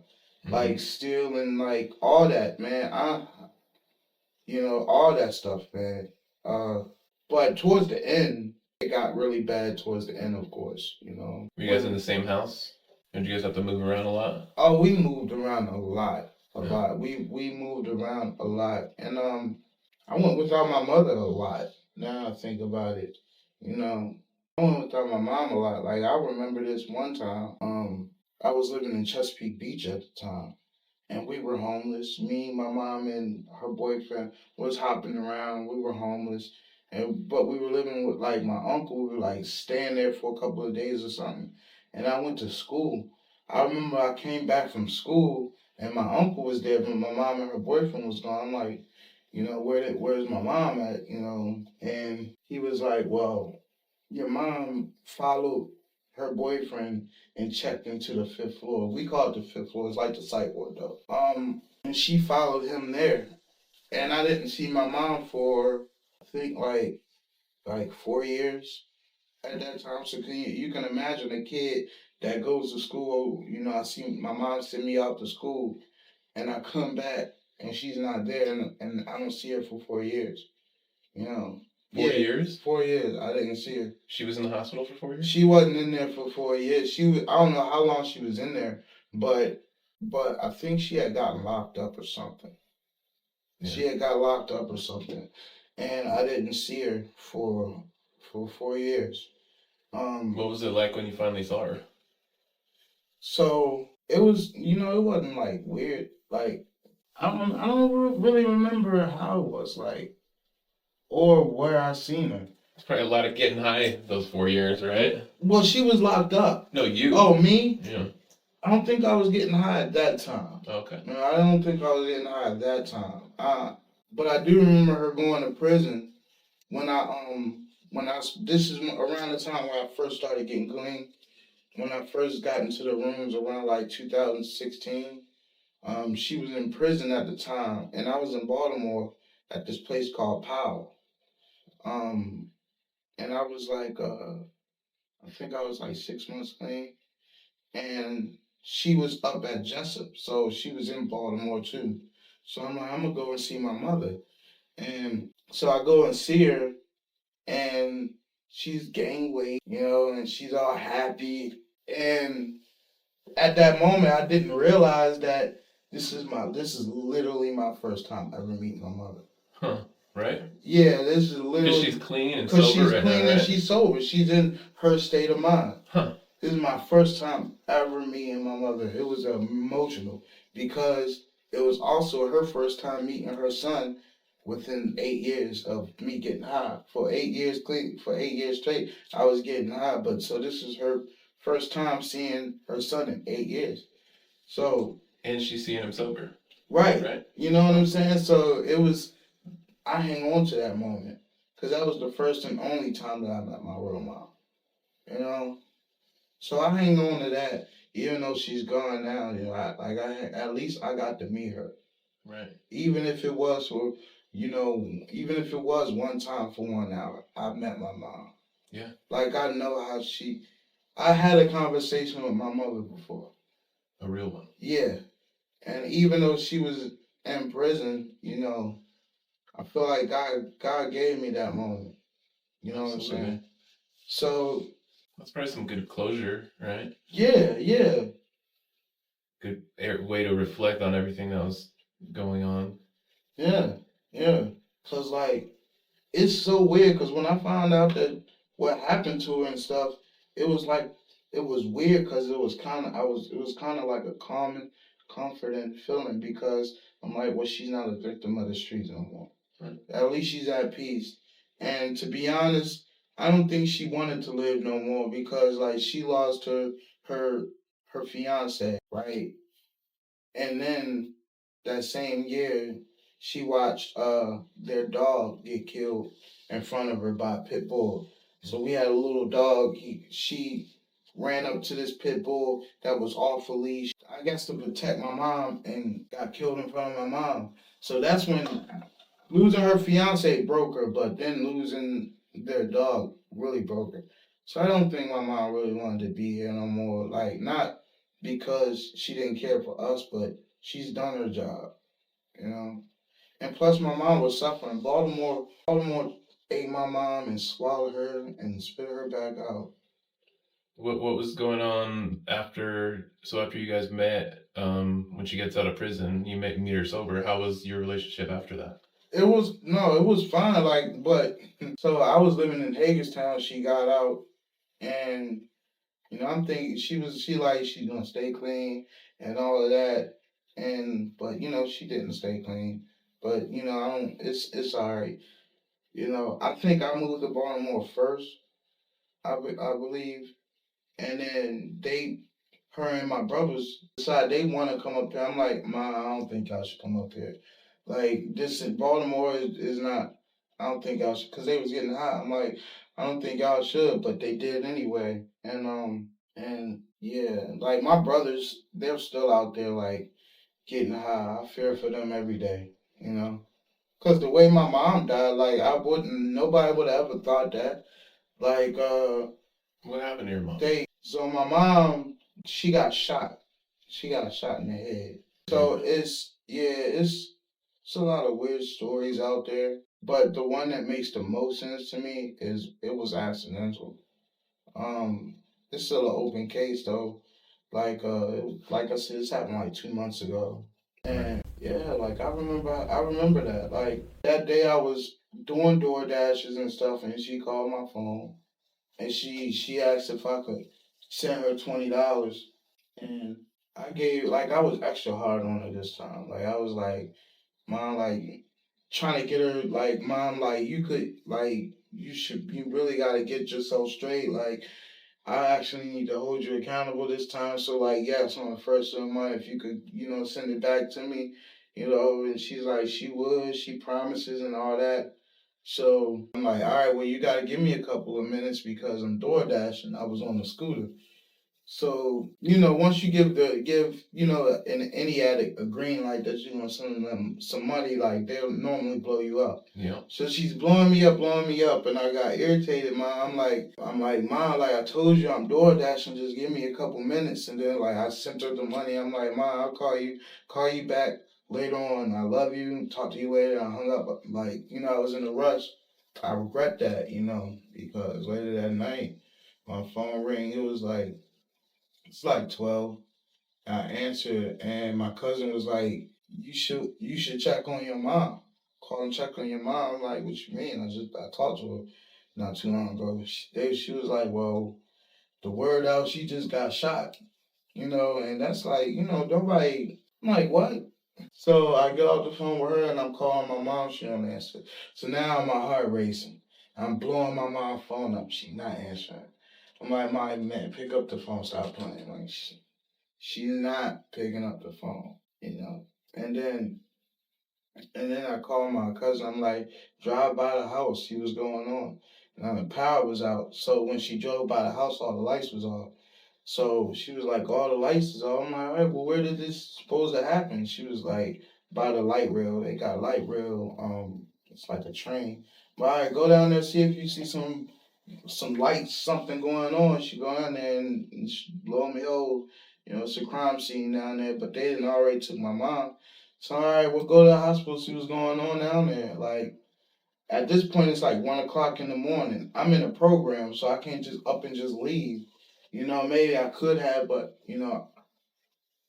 like stealing, like all that, man. All that stuff, man. But towards the end, it got really bad towards the end, of course, Were you guys in the same house? Did you guys have to move around a lot? Oh, we moved around a lot. We moved around a lot. And I went without my mother a lot. Now I think about it. I went without my mom a lot. Like I remember this one time, I was living in Chesapeake Beach at the time. And we were homeless. Me, my mom, and her boyfriend was hopping around. We were homeless, but we were living with like my uncle. We were like staying there for a couple of days or something. And I went to school. I remember I came back from school and my uncle was there, but my mom and her boyfriend was gone. I'm like, where's my mom at? And he was like, well, your mom followed her boyfriend and checked into the 5th floor. We call it the 5th floor. It's like the psych ward though. And she followed him there. And I didn't see my mom for I think like 4 years at that time. So you can imagine a kid that goes to school. I see my mom send me out to school, and I come back and she's not there, and I don't see her for 4 years. 4 years? 4 years. I didn't see her. She was in the hospital for 4 years? She wasn't in there for 4 years. I don't know how long she was in there, but I think she had gotten locked up or something. Yeah. She had got locked up or something. And I didn't see her for 4 years. What was it like when you finally saw her? So it was, it wasn't like weird. Like I don't really remember how it was like, or where I seen her. It's probably a lot of getting high those 4 years, right? Well, she was locked up. No, you. Oh, me? Yeah. I don't think I was getting high at that time. Okay. No, I don't think I was getting high at that time. But I do remember her going to prison this is around the time when I first started getting clean. When I first got into the rooms around like 2016, she was in prison at the time, and I was in Baltimore at this place called Powell. And I was like, I think I was like 6 months clean, and she was up at Jessup, so she was in Baltimore too. So I'm like, I'm gonna go and see my mother, and so I go and see her, and she's gained weight, and she's all happy. And at that moment, I didn't realize that this is literally my first time ever meeting my mother. Huh. Right? Yeah, this is literally because she's clean and sober. Because she's clean and she's sober. She's in her state of mind. Huh. This is my first time ever meeting my mother. It was emotional because it was also her first time meeting her son within 8 years of me getting high. For 8 years straight, I was getting high. But so this is her first time seeing her son in 8 years. So. And she's seeing him sober. Right. You know what I'm saying? So it was. I hang on to that moment because that was the first and only time that I met my real mom. So I hang on to that, even though she's gone now. At least I got to meet her. Right. Even if it was one time for 1 hour, I met my mom. Yeah. Like I know how I had a conversation with my mother before. A real one. Yeah, and even though she was in prison, I feel like God gave me that moment. You know Absolutely. What I'm saying? So that's probably some good closure, right? Yeah. Good way to reflect on everything that was going on. Yeah. Cause like it's so weird. Cause when I found out that what happened to her and stuff, it was weird. Cause it was kind of like a comforting feeling because I'm like, well, she's not a victim of the streets no more. Right. At least she's at peace. And to be honest, I don't think she wanted to live no more because like she lost her fiance, right? And then that same year she watched their dog get killed in front of her by a pit bull. So we had a little dog. She ran up to this pit bull that was off a leash, I guess to protect my mom, and got killed in front of my mom. So that's when losing her fiance broke her, but then losing their dog really broke her. So I don't think my mom really wanted to be here no more. Like, not because she didn't care for us, but she's done her job, you know. And plus, my mom was suffering. Baltimore ate my mom and swallowed her and spit her back out. What was going on after? So after you guys met, when she gets out of prison, you meet her sober. How was your relationship after that? It was fine. Like, but so I was living in Hagerstown. She got out, and I'm thinking she's gonna stay clean and all of that, but she didn't stay clean. But I don't. It's alright. I think I moved to Baltimore first. I believe, and then her and my brothers decide they want to come up here. I'm like, Ma, I don't think y'all should come up here. Like this in Baltimore is not. I don't think y'all should, cause they was getting hot. I'm like, I don't think y'all should, but they did anyway. And yeah, like my brothers, they're still out there like getting high. I fear for them every day. Cause the way my mom died, like nobody would have ever thought that. Like What happened to your mom? So my mom, she got shot. She got shot in the head. So it's a lot of weird stories out there. But the one that makes the most sense to me is it was accidental. Um, it's still an open case though. Like I said, this happened like 2 months ago. And yeah, like I remember that. Like that day I was doing door dashes and stuff and she called my phone and she asked if I could send her $20, and I was extra hard on her this time. Like I was like, Mom, like trying to get her like, Mom, like you really gotta get yourself straight. Like I actually need to hold you accountable this time. So like yes, on the first of the month, if you could, send it back to me, and she's like she would, she promises and all that. So I'm like, all right, well, you got to give me a couple of minutes because I'm door dashing. I was on the scooter. So, once you give any addict a green light that you're gonna send them some money, like they'll normally blow you up. Yeah. So she's blowing me up, and I got irritated, Mom. I'm like, Mom, like I told you, I'm door dashing. Just give me a couple minutes, and then like I sent her the money. I'm like, Mom, I'll call you back later on. I love you. Talk to you later. I hung up. Like, I was in a rush. I regret that, because later that night, my phone rang. It's like 12. I answered, and my cousin was like, "You should check on your mom. Call and check on your mom." I'm like, "What you mean?" I talked to her not too long ago. She was like, "Well, the word out, she just got shot." And that's like, nobody. I'm like, "What?" So I get off the phone with her, and I'm calling my mom. She don't answer. So now my heart racing. I'm blowing my mom's phone up. She not answering. I'm like, "Mom, man, pick up the phone. Stop playing." Like she's not picking up the phone. And then I called my cousin. I'm like, drive by the house, see what's going on. And the power was out. So when she drove by the house, all the lights was off. So she was like, all the lights is off. I'm like, all right, well, where did this supposed to happen? She was like, by the light rail. They got light rail. It's like a train. But all right, go down there, see if you see some lights, something going on. She go down there and lo and behold, it's a crime scene down there. But they didn't already took my mom. So all right, we'll go to the hospital, see what's going on down there. Like at this point, it's like 1 o'clock in the morning. I'm in a program, so I can't just up and just leave. Maybe I could have, but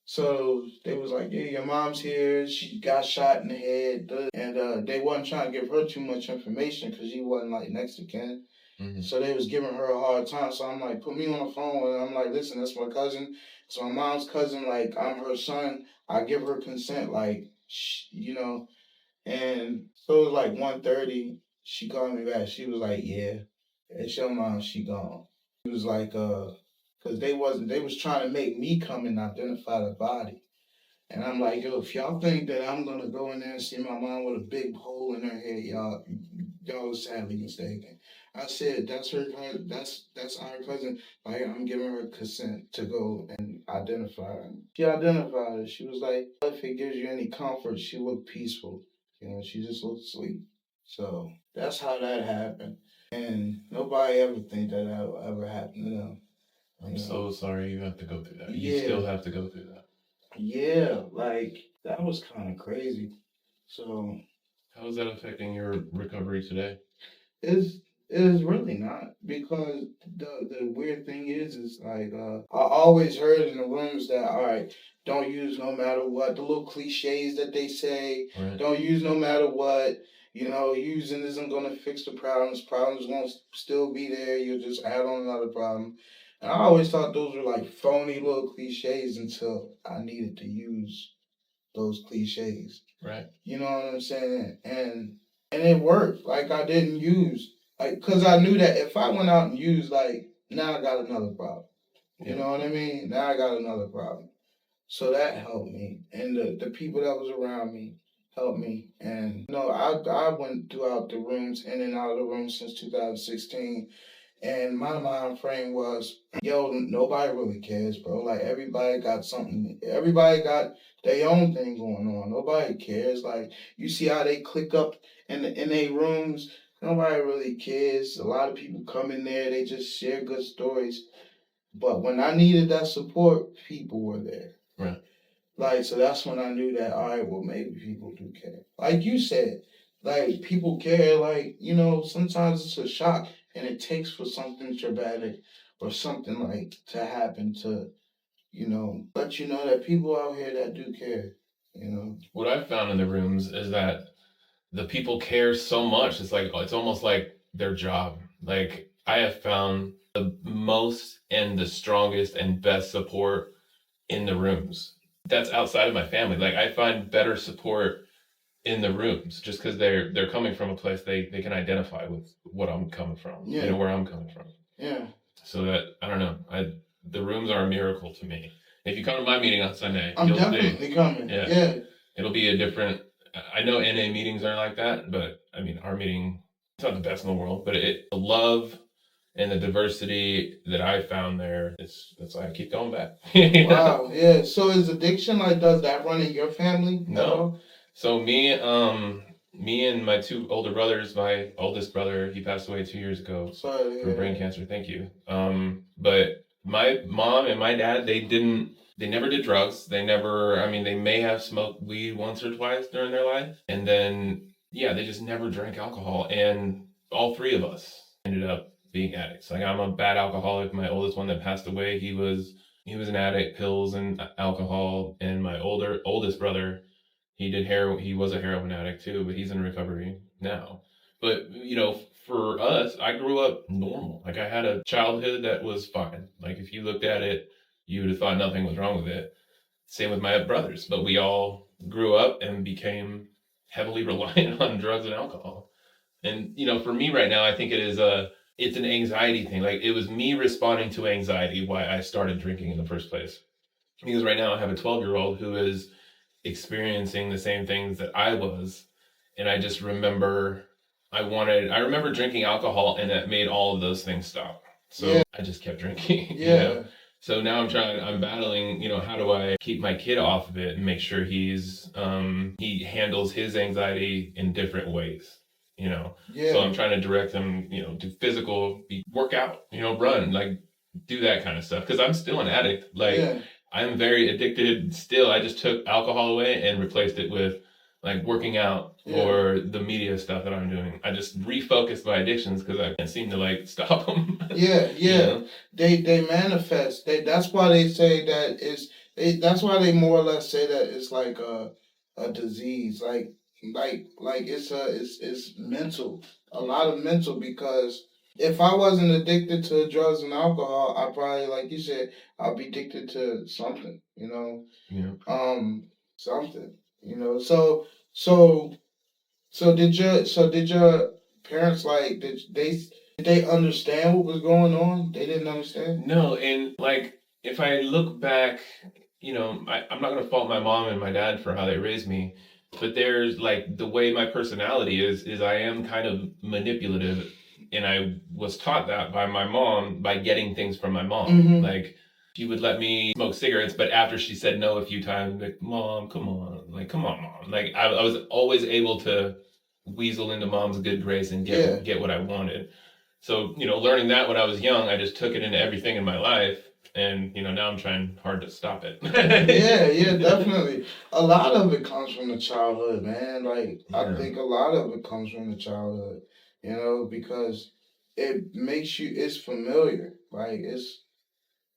So they was like, yeah, your mom's here. She got shot in the head, and they wasn't trying to give her too much information because she wasn't like next to kin. Mm-hmm. So they was giving her a hard time. So I'm like, put me on the phone. And I'm like, listen, that's my cousin. It's my mom's cousin. Like, I'm her son. I give her consent. Like, And so it was like 1:30. She called me back. She was like, yeah, it's your mom. She gone. It was like, because they was trying to make me come and identify the body. And I'm like, yo, if y'all think that I'm gonna go in there and see my mom with a big hole in her head, y'all sadly mistaken. I said that's her cousin, that's our cousin. Like I'm giving her consent to go and identify her. She identified her. She was like, if it gives you any comfort, she looked peaceful. She just looked sweet. So that's how that happened. And nobody ever think that will ever happen to them. I'm so sorry you have to go through that. You Yeah. still have to go through that. Yeah, like that was kind of crazy. So how is that affecting your recovery today? It's really not, because the weird thing is like I always heard in the rooms that, all right, don't use no matter what, the little cliches that they say, Right. don't use no matter what, using isn't gonna fix the problems. Problems gonna still be there. You'll just add on another problem. And I always thought those were like phony little cliches until I needed to use those cliches. Right. You know what I'm saying? And it worked. Like, I didn't use, like, cause I knew that if I went out and used, like, now I got another problem. You know what I mean? Now I got another problem. So that helped me, and the people that was around me helped me. And I went throughout the rooms, in and out of the rooms since 2016. And my mind frame was, yo, nobody really cares, bro. Like, everybody got something. Everybody got their own thing going on. Nobody cares. Like, you see how they click up in their rooms. Nobody really cares. A lot of people come in there. They just share good stories. But when I needed that support, people were there. Right. Like, so that's when I knew that, all right, well, maybe people do care. Like you said, like, people care. Like, sometimes it's a shock. And it takes for something traumatic or something like to happen to, let you know that people out here that do care, What I've found in the rooms is that the people care so much. It's almost like their job. Like, I have found the most and the strongest and best support in the rooms. That's outside of my family. Like, I find better support in the rooms just because they're coming from a place they can identify with what I'm coming from. Yeah. Where I'm coming from. Yeah. So that, I don't know, the rooms are a miracle to me. If you come to my meeting on Sunday, I'm definitely coming. Yeah. It'll be a different. I know NA meetings aren't like that, but I mean, our meeting, it's not the best in the world, but the love and the diversity that I found there, that's why I keep going back. Wow. Yeah. So is addiction, like, does that run in your family? No. So me and my two older brothers, my oldest brother, he passed away 2 years ago from brain cancer. Thank you. But my mom and my dad, they never did drugs. They may have smoked weed once or twice during their life. And then, they just never drank alcohol. And all three of us ended up being addicts. Like, I'm a bad alcoholic. My oldest one that passed away, he was an addict, pills and alcohol. And my oldest brother, he was a heroin addict too, but he's in recovery now. But, for us, I grew up normal. Like, I had a childhood that was fine. Like, if you looked at it, you would have thought nothing was wrong with it. Same with my brothers, but we all grew up and became heavily reliant on drugs and alcohol. And, for me right now, I think it's an anxiety thing. Like, it was me responding to anxiety why I started drinking in the first place. Because right now I have a 12-year-old who is experiencing the same things that I was. And I just remember I remember drinking alcohol, and that made all of those things stop. So I just kept drinking. Yeah. So now I'm battling, how do I keep my kid off of it and make sure he handles his anxiety in different ways, Yeah. So I'm trying to direct him, do physical, work out, run, like, do that kind of stuff. Because I'm still an addict. Like, I'm very addicted still. I just took alcohol away and replaced it with, like, working out or the media stuff that I'm doing. I just refocused my addictions because I can't seem to, like, stop them. Yeah. They manifest. That's why they say that that's why they more or less say that it's like a disease. Like it's mental. A lot of mental, because if I wasn't addicted to drugs and alcohol, I probably, like you said, I'd be addicted to something, something, So did your parents, like, did they understand what was going on? They didn't understand? No, and, like, if I look back, I'm not gonna fault my mom and my dad for how they raised me, but there's, like, the way my personality is I am kind of manipulative, and I was taught that by my mom, by getting things from my mom. Mm-hmm. Like, she would let me smoke cigarettes, but after she said no a few times, like, Mom, come on. Like, come on, Mom. Like, I was always able to weasel into Mom's good grace and get what I wanted. So, learning that when I was young, I just took it into everything in my life. And now I'm trying hard to stop it. Yeah, definitely. A lot of it comes from the childhood, man. Like I Yeah. think a lot of it comes from the childhood, because it makes you. It's familiar. Like it's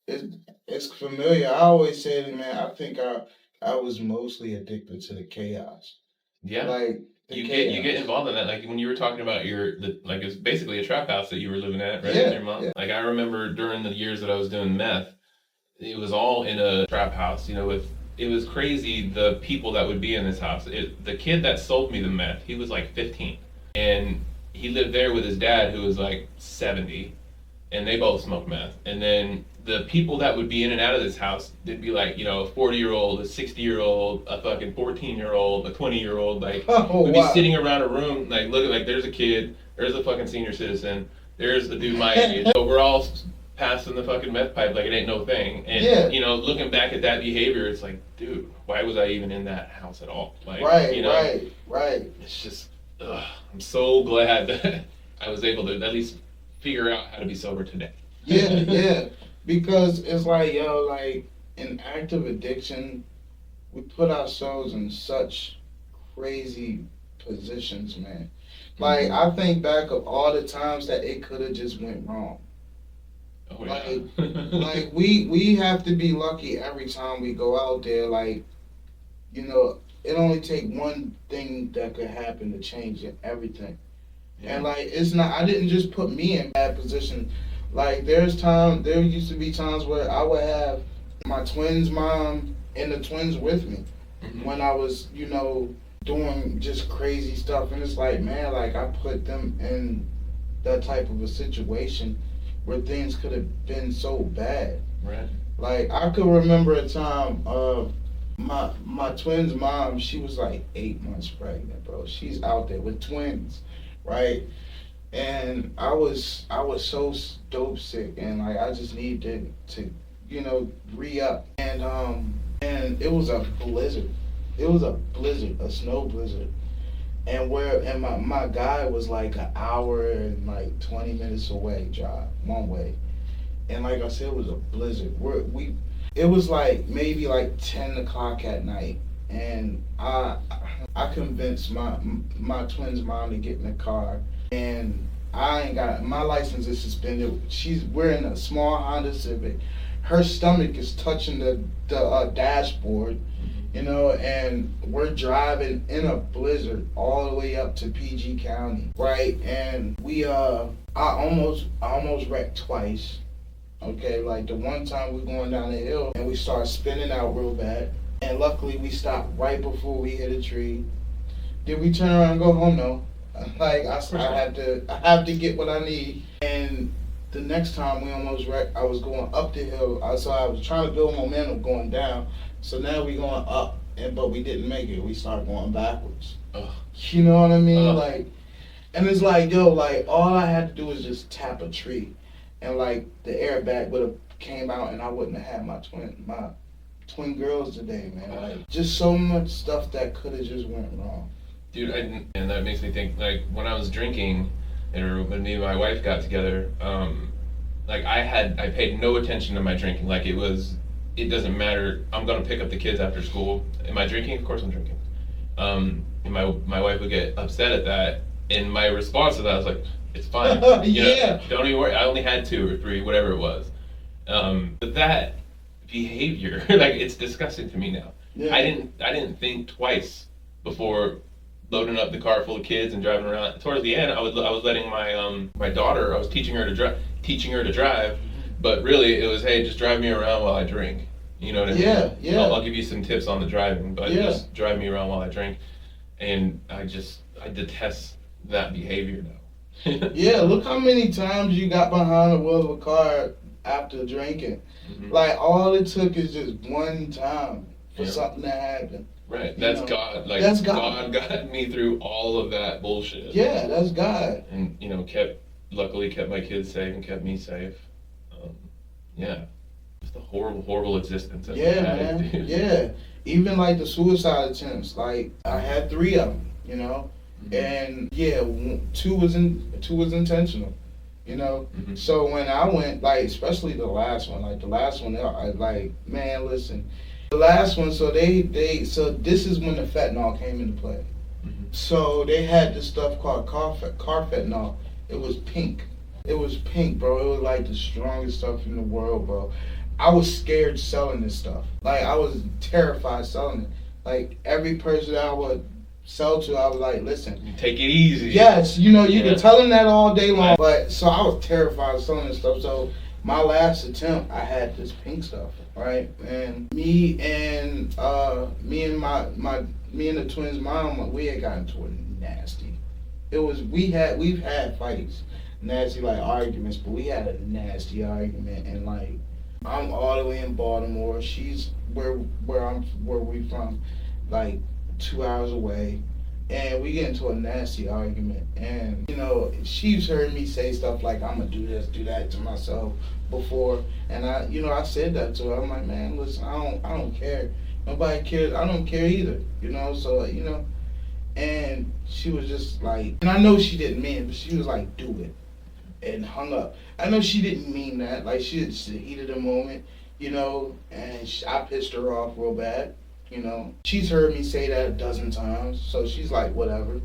it's familiar. I always say that, man. I think I was mostly addicted to the chaos. Yeah. Like the You chaos. get involved in that, like when you were talking about like it's basically a trap house that you were living at, right? Yeah, With your mom. yeah. Like I remember during the years that I was doing meth, it was all in a trap house. It was crazy the people that would be in this house. The kid that sold me the meth, he was like 15, and he lived there with his dad who was like 70, and they both smoked meth. And then the people that would be in and out of this house, they'd be like, a 40-year-old, a 60-year-old, a fucking 14-year-old, a 20-year-old. Like, we'd be sitting around a room, like, looking like there's a kid, there's a fucking senior citizen, there's a dude my age. So we're all passing the fucking meth pipe like it ain't no thing. And, looking back at that behavior, it's like, dude, why was I even in that house at all? Like, Right. It's just, I'm so glad that I was able to at least figure out how to be sober today. Yeah. Because it's like, like in active addiction, we put ourselves in such crazy positions, man. Like I think back of all the times that it could have just went wrong. Oh, yeah. Like we have to be lucky every time we go out there. Like, it only take one thing that could happen to change everything. Yeah. And like it's not. I didn't just put me in bad position. Like there used to be times where I would have my twins' mom and the twins with me when I was, doing just crazy stuff. And it's like, man, like I put them in that type of a situation where things could have been so bad. Right. Like I could remember a time my twins' mom, she was like 8 months pregnant, bro. She's out there with twins, right? And I was so dope sick, and like I just needed to re-up. And it was a blizzard. It was a blizzard, a snow blizzard. And my guy was like an hour and like 20 minutes away drive one way. And like I said, it was a blizzard. It was like maybe like 10 o'clock at night, and I convinced my twins' mom to get in the car. And I ain't got my license is suspended. We're in a small Honda Civic. Her stomach is touching the dashboard, and we're driving in a blizzard all the way up to PG County, right? And I almost wrecked twice. Okay, like the one time we going down the hill and we start spinning out real bad, and luckily we stopped right before we hit a tree. Did we turn around and go home? No. Like I have to get what I need. And the next time we almost wrecked, I was going up the hill. So I was trying to build momentum going down. So now we going up, but we didn't make it. We started going backwards. Ugh. You know what I mean? Like, and it's like, like all I had to do was just tap a tree, and like the airbag would have came out, and I wouldn't have had my twin girls today, man. Like just so much stuff that could have just went wrong. Dude, and that makes me think, like, when I was drinking, and when me and my wife got together, like, I paid no attention to my drinking. Like, it doesn't matter, I'm gonna pick up the kids after school. Am I drinking? Of course I'm drinking. And my wife would get upset at that, and my response to that was like, it's fine. Don't even worry, I only had 2 or 3, whatever it was. But that behavior, like, it's disgusting to me now. Yeah. I didn't think twice before loading up the car full of kids and driving around. Towards the end, I was letting my daughter. I was teaching her to drive, but really it was, hey, just drive me around while I drink. You know what I mean? Yeah. I'll give you some tips on the driving, but just drive me around while I drink. And I detest that behavior now. Yeah, look how many times you got behind the wheel of a car after drinking. Mm-hmm. Like all it took is just one time for something to happen. Right, that's God. Like that's God got me through all of that bullshit. Yeah, that's God. And luckily kept my kids safe and kept me safe. Just a horrible existence. Man. Yeah, even like the suicide attempts. Like I had 3 of them, mm-hmm. And 2 was intentional. You know, Mm-hmm. so when I went, like, especially the last one, man, listen, the last one. So so this is when the fentanyl came into play. Mm-hmm. So they had this stuff called carfentanil. It was pink. It was pink, bro. It was like the strongest stuff in the world, bro. I was scared selling this stuff. Like, I was terrified selling it. Like, every person that I would sell to, I was like, listen. You take it easy. Yes, you know, you can tell them that all day long. But, so I was terrified of selling this stuff. So, my last attempt, I had this pink stuff, right? And me and the twins' mom, we had gotten to it nasty. We've had fights, nasty, like, arguments, but we had a nasty argument. And, like, I'm all the way in Baltimore. She's where we from, like 2 hours away, and we get into a nasty argument. And you know, she's heard me say stuff like, "I'm gonna do this, do that" to myself before, and I said that to her. I'm like, man, listen, I don't care. Nobody cares. I don't care either. You know, so and she was just like, and I know she didn't mean it, but she was like, "Do it," and hung up. I know she didn't mean that. Like, she just heated the moment, and I pissed her off real bad. She's heard me say that a dozen times, so she's like, whatever.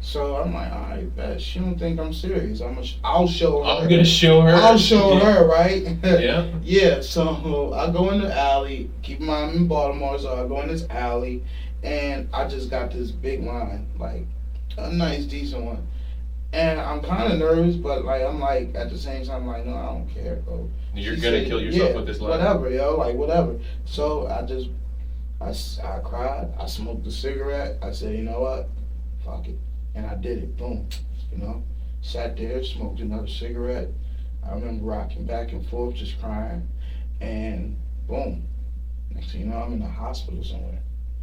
So I'm like, all right, bet. She don't think I'm serious. I'll show her. I'm gonna show her. I'll show her, right? Yeah. Yeah. So I go in the alley. Keep in mind, I'm in Baltimore, so I go in this alley, and I just got this big line, like a nice, decent one. And I'm kind of nervous, but like I'm like at the same time, like, no, I don't care, bro. You're gonna kill yourself with this line. Whatever, yo, like whatever. So I cried. I smoked a cigarette. I said, you know what, fuck it, and I did it. Boom, sat there, smoked another cigarette. I remember rocking back and forth, just crying, and boom. Next thing you know, I'm in the hospital somewhere,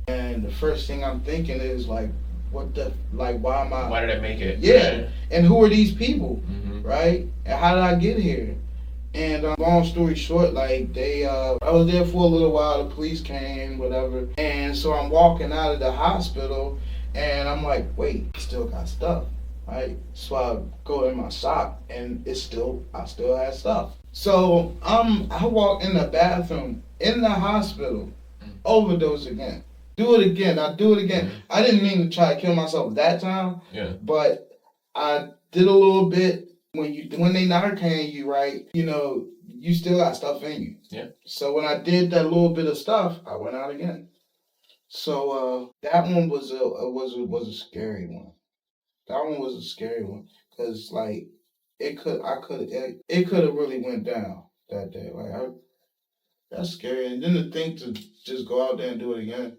and the first thing I'm thinking is like, why did I make it? Yeah. And who are these people? Mm-hmm. Right? And how did I get here? And long story short, like I was there for a little while, the police came, whatever. And so I'm walking out of the hospital and I'm like, wait, I still got stuff, right? So I go in my sock and I still had stuff. So I walk in the bathroom in the hospital, overdose again. Do it again. I do it again. Mm-hmm. I didn't mean to try to kill myself that time. Yeah. But I did a little bit. When they Narcan you, right, you still got stuff in you. Yeah. So when I did that little bit of stuff, I went out again. So that one was a scary one. That one was a scary one because like it could have really went down that day. Like that's scary. And then to think to just go out there and do it again.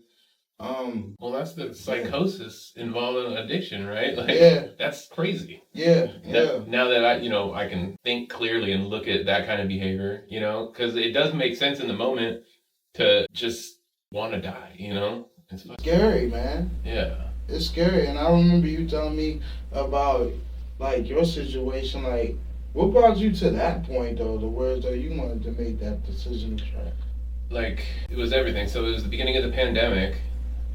Well, that's the psychosis involved in addiction, right? Like, that's crazy. Yeah. Now that I can think clearly and look at that kind of behavior, because it does make sense in the moment to just want to die, It's scary, man. Yeah. It's scary, and I remember you telling me about like your situation. Like, what brought you to that point, though? The words that you wanted to make that decision to try. Like, it was everything. So it was the beginning of the pandemic.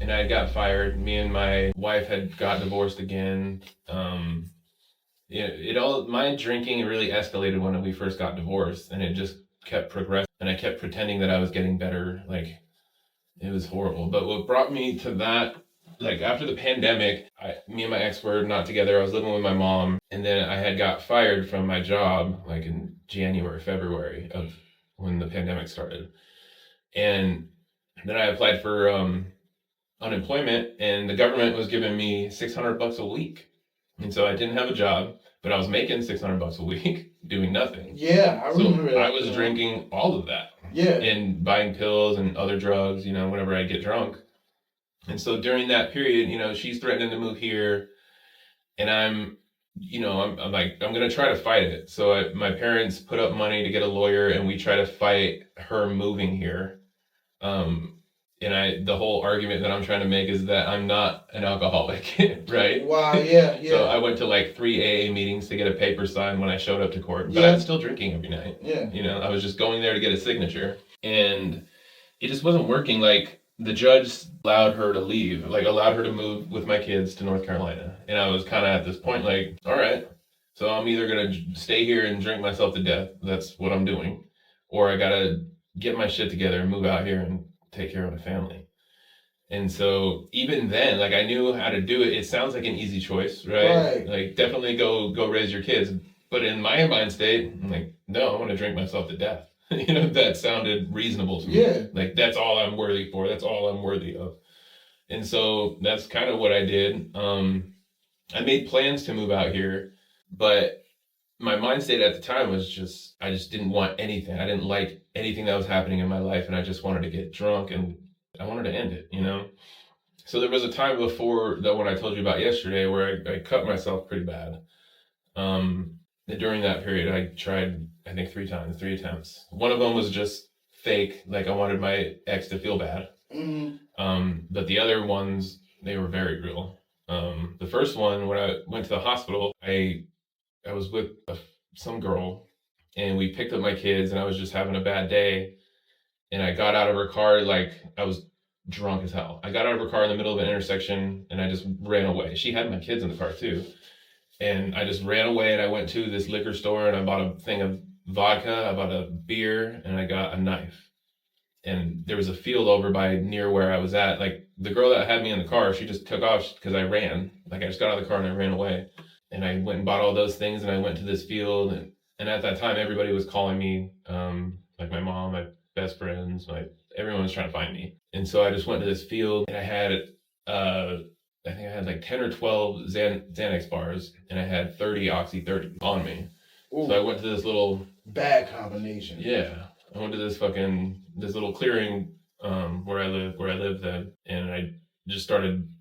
And I got fired. Me and my wife had got divorced again. My drinking really escalated when we first got divorced, and it just kept progressing. And I kept pretending that I was getting better. Like, it was horrible. But what brought me to that, like after the pandemic, me and my ex were not together. I was living with my mom, and then I had got fired from my job, like in January, February of when the pandemic started, and then I applied for unemployment, and the government was giving me $600 a week, and so I didn't have a job, but I was making $600 a week doing nothing. Yeah, I remember that. I was drinking all of that. Yeah. And buying pills and other drugs, whenever I get drunk. And so during that period, she's threatening to move here, and I'm like, I'm gonna try to fight it. So my parents put up money to get a lawyer, and we try to fight her moving here. And the whole argument that I'm trying to make is that I'm not an alcoholic, right? Wow, yeah. So I went to like 3 AA meetings to get a paper signed when I showed up to court, but I was still drinking every night. Yeah. I was just going there to get a signature, and it just wasn't working. Like, the judge allowed her to leave, like allowed her to move with my kids to North Carolina. And I was kind of at this point like, all right, So I'm either gonna stay here and drink myself to death. That's what I'm doing, or I gotta get my shit together and move out here and take care of my family. And so even then, like I knew how to do it. It sounds like an easy choice, right? Like definitely go raise your kids. But in my mind state, I'm like, no, I want to drink myself to death. That sounded reasonable to me. Yeah. Like that's all I'm worthy for. That's all I'm worthy of. And so that's kind of what I did. I made plans to move out here, but my mind state at the time was just, I just didn't want anything. I didn't like anything that was happening in my life, and I just wanted to get drunk and I wanted to end it. So there was a time before that one I told you about yesterday where I cut myself pretty bad. During that period, I tried, I think 3 attempts. One of them was just fake, like I wanted my ex to feel bad. But the other ones, they were very real. The first one, when I went to the hospital, I was with some girl, and we picked up my kids, and I was just having a bad day, and I got out of her car like I was drunk as hell. I got out of her car in the middle of an intersection, and I just ran away. She had my kids in the car too, and I just ran away, and I went to this liquor store, and I bought a thing of vodka, I bought a beer, and I got a knife. And there was a field over by near where I was at. Like the girl that had me in the car, she just took off because I ran. Like I just got out of the car and I ran away. And I went and bought all those things, and I went to this field. And at that time, everybody was calling me, like my mom, my best friends, everyone was trying to find me. And so I just went to this field, and I had, I think I had like 10 or 12 Xanax bars, and I had 30 Oxy 30 on me. Ooh. So I went to this little... Bad combination. Yeah. I went to this little clearing where I lived then, and I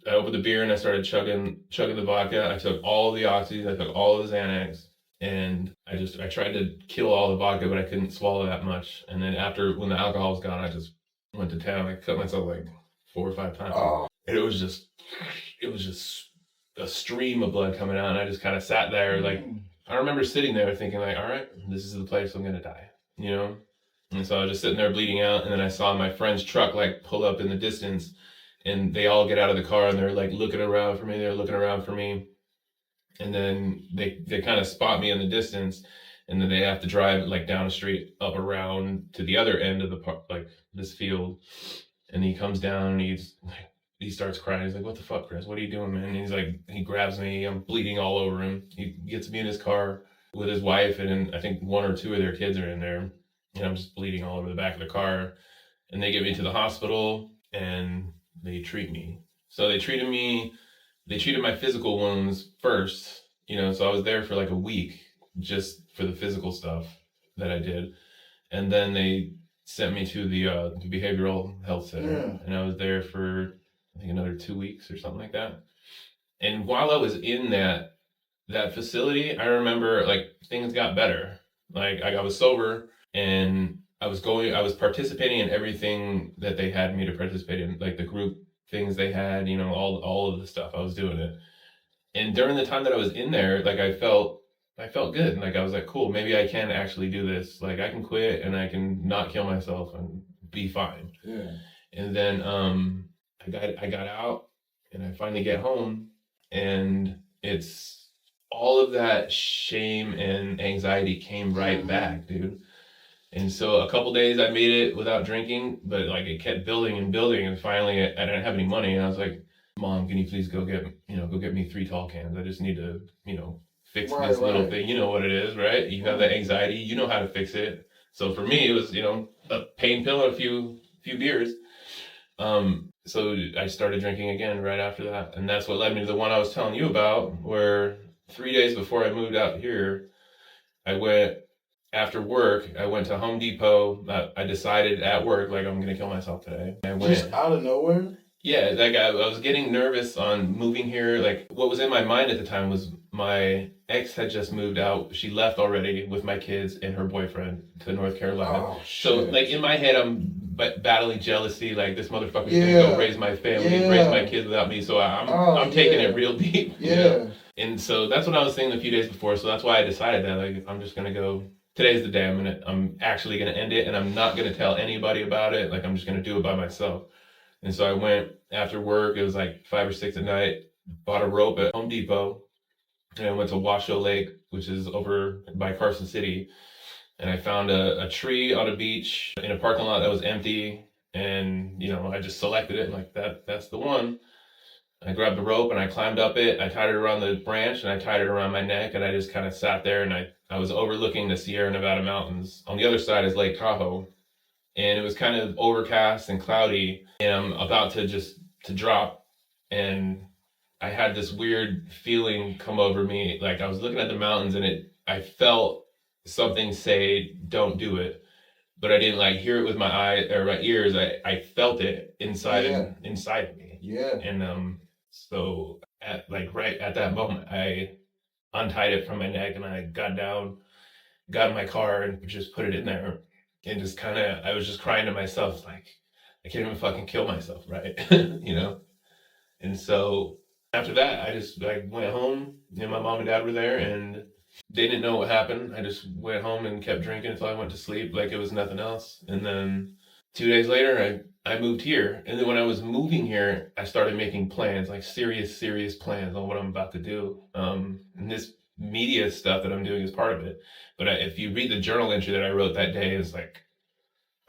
opened the beer and I started chugging the vodka. I took all the Oxys, I took all the Xanax, and I tried to kill all the vodka, but I couldn't swallow that much. And then when the alcohol was gone, I just went to town. I cut myself like 4 or 5 times. Oh. And it was just a stream of blood coming out, and I just kind of sat there like, I remember sitting there thinking like, all right, this is the place I'm gonna die, And so I was just sitting there bleeding out, and then I saw my friend's truck like pull up in the distance, and they all get out of the car and they're like looking around for me. They're looking around for me, and then they kind of spot me in the distance, and then they have to drive like down the street up around to the other end of the park, like this field. And he comes down and he starts crying. He's like, "What the fuck, Chris? What are you doing, man?" And he's like, he grabs me. I'm bleeding all over him. He gets me in his car with his wife, and I think 1 or 2 of their kids are in there. And I'm just bleeding all over the back of the car. And they get me to the hospital, and they treat me. So they treated my physical wounds first, so I was there for like a week just for the physical stuff that I did. And then they sent me to the behavioral health center, and I was there for, I think, another 2 weeks or something like that. And while I was in that facility, I remember like things got better. Like I was sober, and I was participating in everything that they had me to participate in, like the group things they had, all of the stuff. I was doing it. And during the time that I was in there, like I felt good. Like I was like, cool, maybe I can actually do this. Like I can quit and I can not kill myself and be fine. Yeah. And then I got out, and I finally get home, and it's all of that shame and anxiety came right back, dude. And so a couple days I made it without drinking, but like it kept building and building, and finally I didn't have any money, and I was like, "Mom, can you please go get me 3 tall cans? I just need to, fix this little thing." You know what it is, right? You have that anxiety, you know how to fix it. So for me, it was, a pain pill and a few beers. So I started drinking again right after that, and that's what led me to the one I was telling you about, where 3 days before I moved out here, after work, I went to Home Depot. I decided at work, like, I'm going to kill myself today. I went. Just out of nowhere? Yeah, like I was getting nervous on moving here. Like what was in my mind at the time was my ex had just moved out. She left already with my kids and her boyfriend to North Carolina. Oh, so like in my head, I'm battling jealousy. Like this motherfucker's going to go raise my family, raise my kids without me. So I'm taking it real deep. Yeah. And so that's what I was saying a few days before. So that's why I decided that, like, I'm just going to go. Today's the day I'm actually going to end it, and I'm not going to tell anybody about it. Like, I'm just going to do it by myself. And so I went after work. It was like 5 or 6 at night, bought a rope at Home Depot, and I went to Washoe Lake, which is over by Carson City, and I found a tree on a beach in a parking lot that was empty, and I just selected it, and like that's the one. I grabbed the rope and I climbed up it. I tied it around the branch and I tied it around my neck, and I just kind of sat there, and I was overlooking the Sierra Nevada mountains. On the other side is Lake Tahoe, and it was kind of overcast and cloudy, and I'm about to drop, and I had this weird feeling come over me. Like I was looking at the mountains, and I felt something say, "Don't do it," but I didn't like hear it with my eye or my ears. I felt it inside of me. Yeah. And so right at that moment, I untied it from my neck, and I got down, got in my car, and just put it in there, and just kind of I was just crying to myself like, I can't even fucking kill myself, right? And so after that, I just went home. My mom and dad were there, and they didn't know what happened. I just went home and kept drinking until I went to sleep, like it was nothing else. And then 2 days later, I moved here. And then when I was moving here, I started making plans, like serious plans on what I'm about to do. And this media stuff that I'm doing is part of it. But if you read the journal entry that I wrote that day, it's like,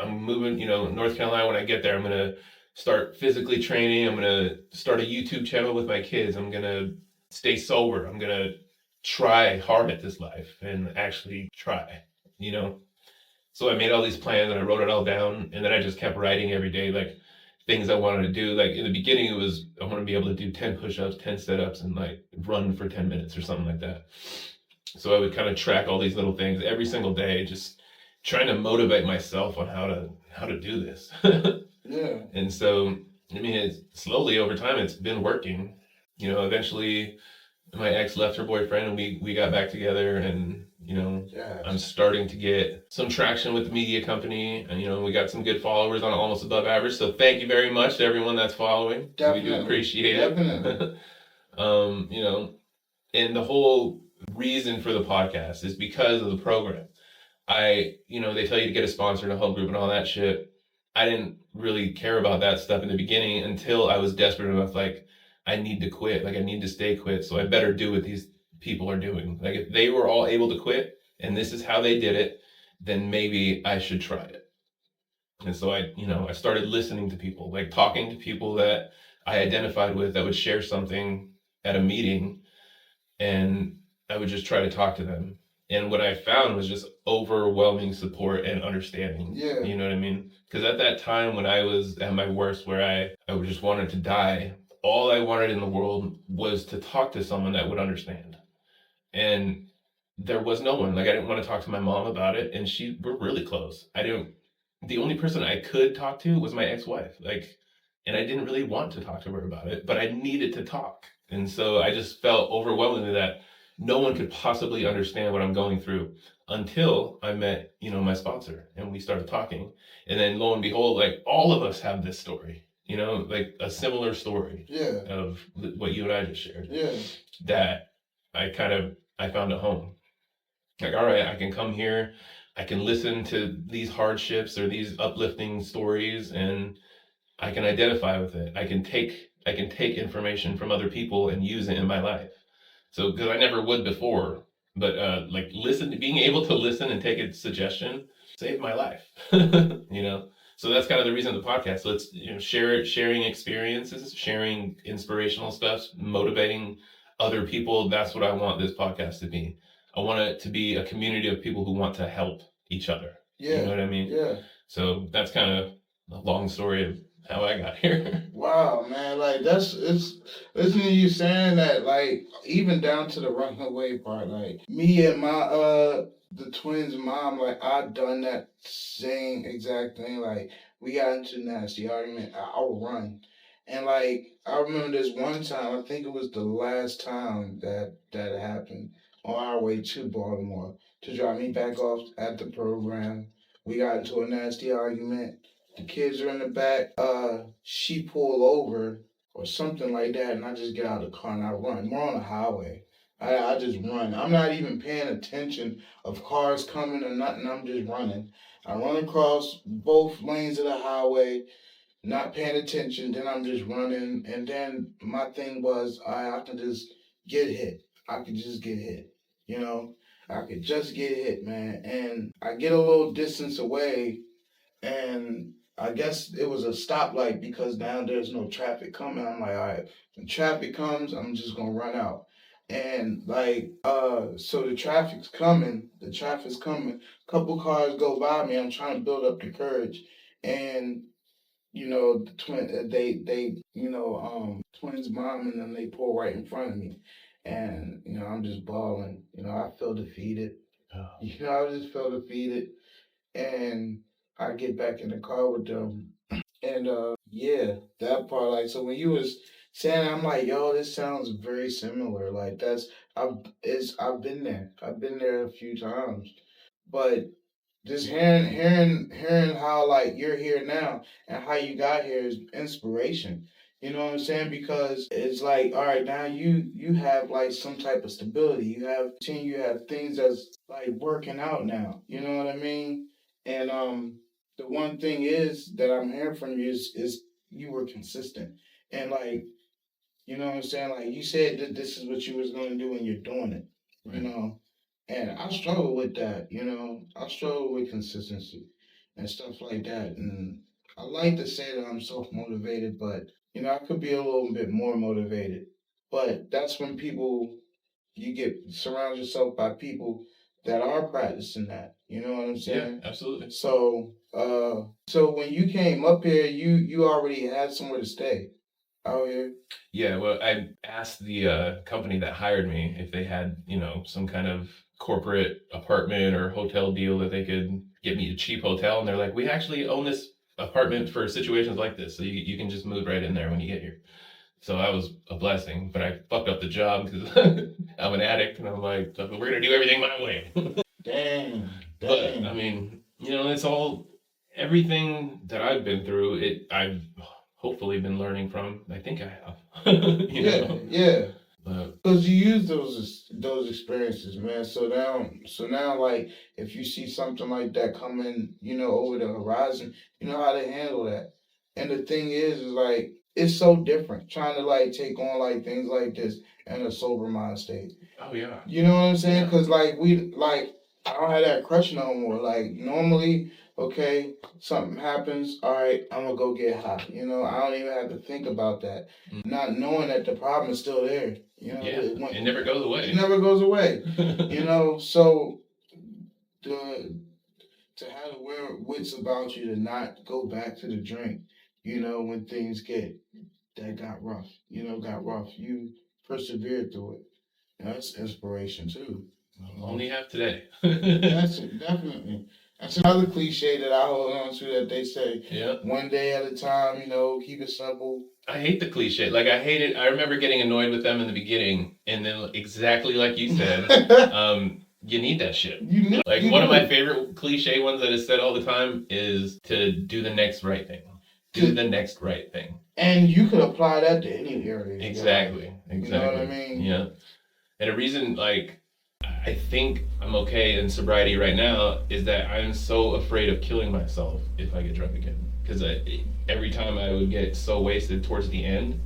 I'm moving, North Carolina. When I get there, I'm going to start physically training. I'm going to start a YouTube channel with my kids. I'm going to stay sober. I'm going to try hard at this life and actually try, So I made all these plans and I wrote it all down, and then I just kept writing every day, like things I wanted to do. Like in the beginning, it was I want to be able to do 10 push-ups, 10 sit-ups, and like run for 10 minutes or something like that. So I would kind of track all these little things every single day, just trying to motivate myself on how to do this. Yeah. And so, it's slowly over time, it's been working. Eventually my ex left her boyfriend, and we got back together, and Yes. I'm starting to get some traction with the media company, and we got some good followers on Almost Above Average. So thank you very much to everyone that's following. Definitely. We do appreciate it. Definitely. And the whole reason for the podcast is because of the program. They tell you to get a sponsor and a home group and all that shit. I didn't really care about that stuff in the beginning until I was desperate enough, like, I need to quit. Like, I need to stay quit. So I better do what these people are doing. Like, if they were all able to quit and this is how they did it, then maybe I should try it. And so I started listening to people, like talking to people that I identified with that would share something at a meeting, and I would just try to talk to them. And what I found was just overwhelming support and understanding. Yeah. You know what I mean? Because at that time when I was at my worst, where I just wanted to die, all I wanted in the world was to talk to someone that would understand. And there was no one. Like, I didn't want to talk to my mom about it, and we're really close. The only person I could talk to was my ex-wife. Like, and I didn't really want to talk to her about it, but I needed to talk. And so I just felt overwhelmingly that no one could possibly understand what I'm going through until I met, my sponsor, and we started talking. And then lo and behold, like, all of us have this story, like a similar story. Yeah. Of what you and I just shared. Yeah. That I found a home. Like, all right, I can come here, I can listen to these hardships or these uplifting stories, and I can identify with it. I can take information from other people and use it in my life. So, because I never would before, but being able to listen and take a suggestion saved my life. So that's kind of the reason of the podcast. So let's sharing experiences, sharing inspirational stuff, motivating other people. That's what I want this podcast to be. I want it to be a community of people who want to help each other. Yeah. You know what I mean? Yeah. So that's kind of a long story of how I got here. Wow, man, like it's listening to you saying that, like, even down to the running away part, like me and my the twins' mom, like, I done that same exact thing. Like, we got into a nasty argument. I'll run. And like, I remember this one time, I think it was the last time that happened, on our way to Baltimore to drop me back off at the program. We got into a nasty argument. The kids are in the back. She pulled over or something like that, and I just get out of the car and I run. We're on the highway. I just run. I'm not even paying attention of cars coming or nothing. I'm just running. I run across both lanes of the highway, not paying attention. Then I'm just running. And then my thing was, I can just get hit. I could just get hit. You know, I could just get hit, man. And I get a little distance away, and I guess it was a stoplight because now there's no traffic coming. I'm like, all right, when traffic comes, I'm just gonna run out. And like, so the traffic's coming. The traffic's coming. Couple cars go by me. I'm trying to build up the courage, and the twin, twins mom and them, they pull right in front of me, and I'm just bawling. I feel defeated. Oh. I just feel defeated, and I get back in the car with them, and yeah, that part. Like, so when you was saying, I'm like, yo, this sounds very similar. Like I've been there. I've been there a few times, but just hearing how like you're here now and how you got here is inspiration. You know what I'm saying? Because it's like, all right, now you have like some type of stability. You have things that's like working out now. You know what I mean? And the one thing is that I'm hearing from you is you were consistent. And like, you know what I'm saying? Like you said that this is what you was gonna do and you're doing it. Right. And I struggle with that, I struggle with consistency and stuff like that. And I like to say that I'm self motivated, but I could be a little bit more motivated. But that's when you get surround yourself by people that are practicing that. You know what I'm saying? Yeah, absolutely. So when you came up here, you already had somewhere to stay. Oh yeah. Yeah, well, I asked the company that hired me if they had, some kind of corporate apartment or hotel deal that they could get me a cheap hotel, and they're like, "We actually own this apartment for situations like this, so you can just move right in there when you get here." So that was a blessing, but I fucked up the job because I'm an addict, and I'm like, "We're gonna do everything my way." Dang. But I mean, it's all everything that I've been through. I've hopefully been learning from. I think I have. Yeah. Because you use those experiences, man. So now, like, if you see something like that coming, over the horizon, you know how to handle that. And the thing is like, it's so different trying to like take on like things like this in a sober mind state. Oh yeah. You know what I'm saying? Because like I don't have that crush no more. Like normally, okay, something happens, all right, I'm gonna go get high. I don't even have to think about that. Not knowing that the problem is still there. It never goes away. It never goes away. So to have the wits about you to not go back to the drink, when things got rough, you persevered through it. That's inspiration too. Only have today. That's it, definitely. That's another cliche that I hold on to that they say. Yeah. One day at a time, keep it simple. I hate the cliche. Like I hate it. I remember getting annoyed with them in the beginning, and then exactly like you said, you need that shit. One of my favorite cliche ones that is said all the time is to do the next right thing. Do the next right thing. And you could apply that to any area. Exactly. You know what I mean? Yeah. And a reason, like, I think I'm okay in sobriety right now is that I'm so afraid of killing myself if I get drunk again. Because every time I would get so wasted towards the end,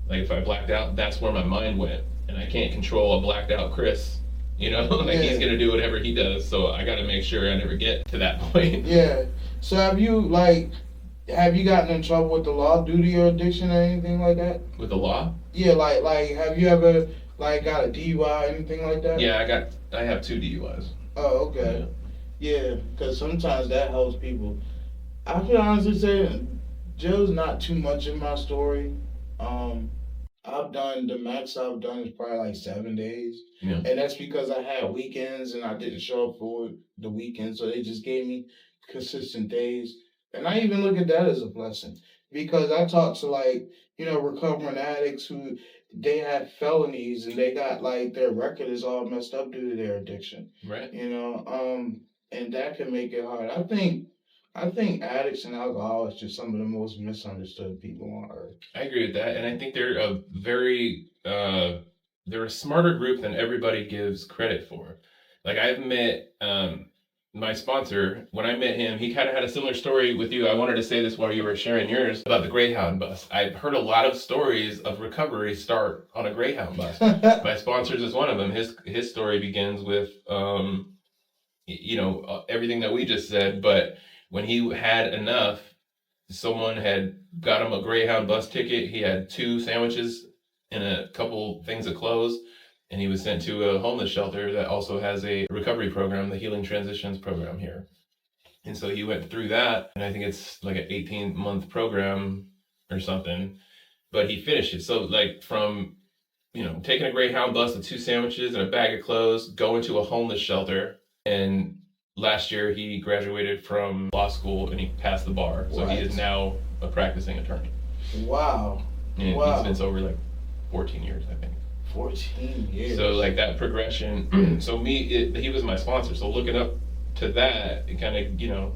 like if I blacked out, that's where my mind went. And I can't control a blacked out Chris. He's going to do whatever he does. So I got to make sure I never get to that point. Yeah. So have you gotten in trouble with the law due to your addiction or anything like that? With the law? Yeah, like have you ever got a DUI or anything like that? Yeah, I have 2 DUIs. Oh, okay. Yeah, because sometimes that helps people. I can honestly say jail's not too much in my story. The max I've done is probably like 7 days. Yeah. And that's because I had weekends and I didn't show up for the weekend, so they just gave me consistent days. And I even look at that as a blessing because I talk to recovering addicts who they have felonies and they got their record is all messed up due to their addiction. Right. And that can make it hard. I think addicts and alcoholics are just some of the most misunderstood people on earth. I agree with that, and I think they're a very they're a smarter group than everybody gives credit for. Like I've met my sponsor, when I met him, he kind of had a similar story with you. I wanted to say this while you were sharing yours about the Greyhound bus. I've heard a lot of stories of recovery start on a Greyhound bus. My sponsors is one of them. His story begins with, everything that we just said. But when he had enough, someone had got him a Greyhound bus ticket. He had 2 sandwiches and a couple things of clothes, and he was sent to a homeless shelter that also has a recovery program, the Healing Transitions program here. And so he went through that, and I think it's like an 18-month program or something, but he finished it. So like from, taking a Greyhound bus with 2 sandwiches and a bag of clothes, going to a homeless shelter, and last year he graduated from law school and he passed the bar. So he is now a practicing attorney. Wow. And he's been sober like 14 years, I think. 14 years. So like that progression. So he was my sponsor. So looking up to that, it kind of,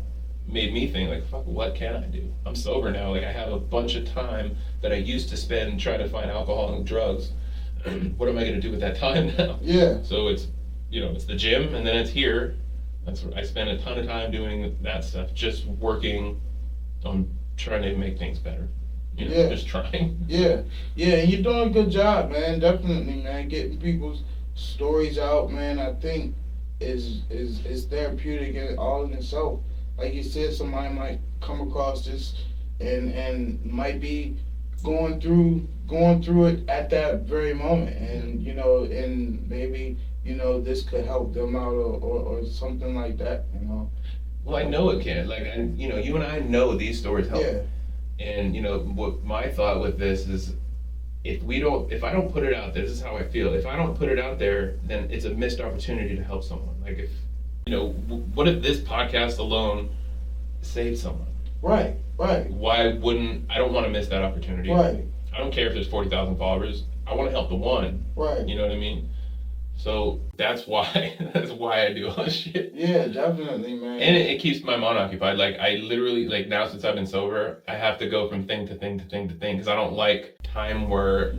made me think like, fuck, what can I do? I'm sober now. Like I have a bunch of time that I used to spend trying to find alcohol and drugs. What am I going to do with that time now? Yeah. So it's, it's the gym, and then it's here. That's where I spend a ton of time doing that stuff, just working on trying to make things better. Just trying. Yeah, and you're doing a good job, man. Definitely, man. Getting people's stories out, man. I think is therapeutic in all in itself. Like you said, somebody might come across this and might be going through it at that very moment, and and maybe this could help them out or something like that. Well, I know it can. Like, and you and I know these stories help. Yeah. And what my thought with this is, if I don't put it out there, this is how I feel. If I don't put it out there, then it's a missed opportunity to help someone. Like if what if this podcast alone saved someone? Right. Why wouldn't I? Don't want to miss that opportunity. Right. I don't care if there's 40,000 followers. I want to help the one. Right. You know what I mean? So that's why I do all this shit. Yeah, definitely, man. And it keeps my mind occupied. Like I literally, like now since I've been sober, I have to go from thing to thing to thing to thing because I don't like time where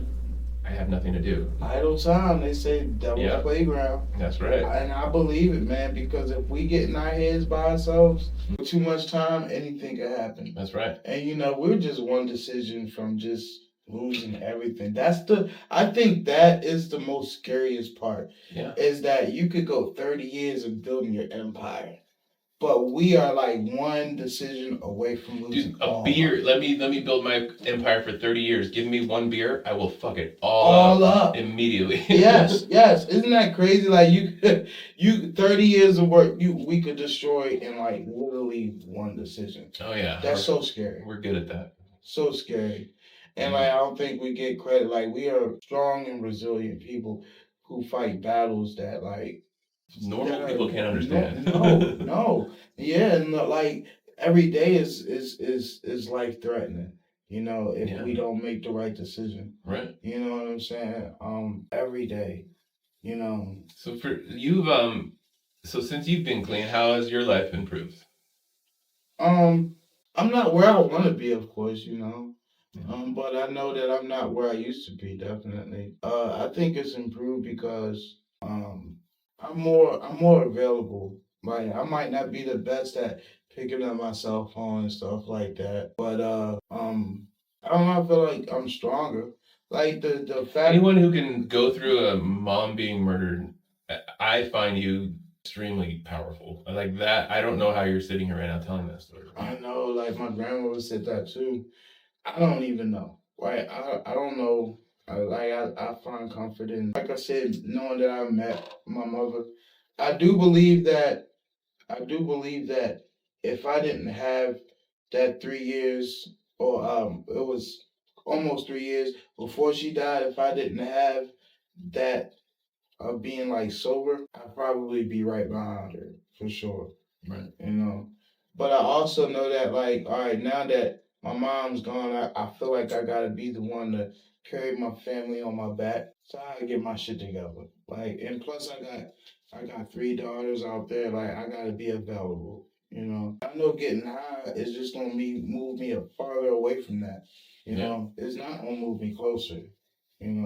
I have nothing to do. Idle time, they say, devil's playground. That's right. And I believe it, man, because if we get in our heads by ourselves for too much time, anything can happen. That's right. And we're just one decision from just losing everything. I think that is the most scariest part. Yeah. Is that you could go 30 years of building your empire, but we are like one decision away from losing. Dude, a beer. Let me build my empire for 30 years. Give me one beer, I will fuck it all up immediately. Yes. Isn't that crazy? Like you 30 years of work we could destroy in like literally one decision. Oh yeah. That's so scary. We're good at that. So scary. And like I don't think we get credit. Like we are strong and resilient people who fight battles that like normal people can't understand. No. Yeah, and like every day is life threatening. If we don't make the right decision. Right. You know what I'm saying? Every day. So for you've so since you've been clean, how has your life improved? I'm not where I want to be, of course, but I know that I'm not where I used to be, definitely. I think it's improved because I'm more available. Like I might not be the best at picking up my cell phone and stuff like that, but I don't know, I feel like I'm stronger. Like the fact anyone who can go through a mom being murdered, I find you extremely powerful. Like that, I don't know how you're sitting here right now telling that story. I know, like my grandmother said that too. I don't even know. Right? I don't know. I find comfort in, like I said, knowing that I met my mother. I do believe that if I didn't have that 3 years, or it was almost 3 years before she died, if I didn't have that of being like sober, I'd probably be right behind her for sure. Right. But I also know that, like, all right, now that my mom's gone, I feel like I gotta be the one to carry my family on my back. So I gotta get my shit together. Like, and plus I got 3 daughters out there. Like, I gotta be available. I know getting high is just gonna move me farther away from that. It's not gonna move me closer. And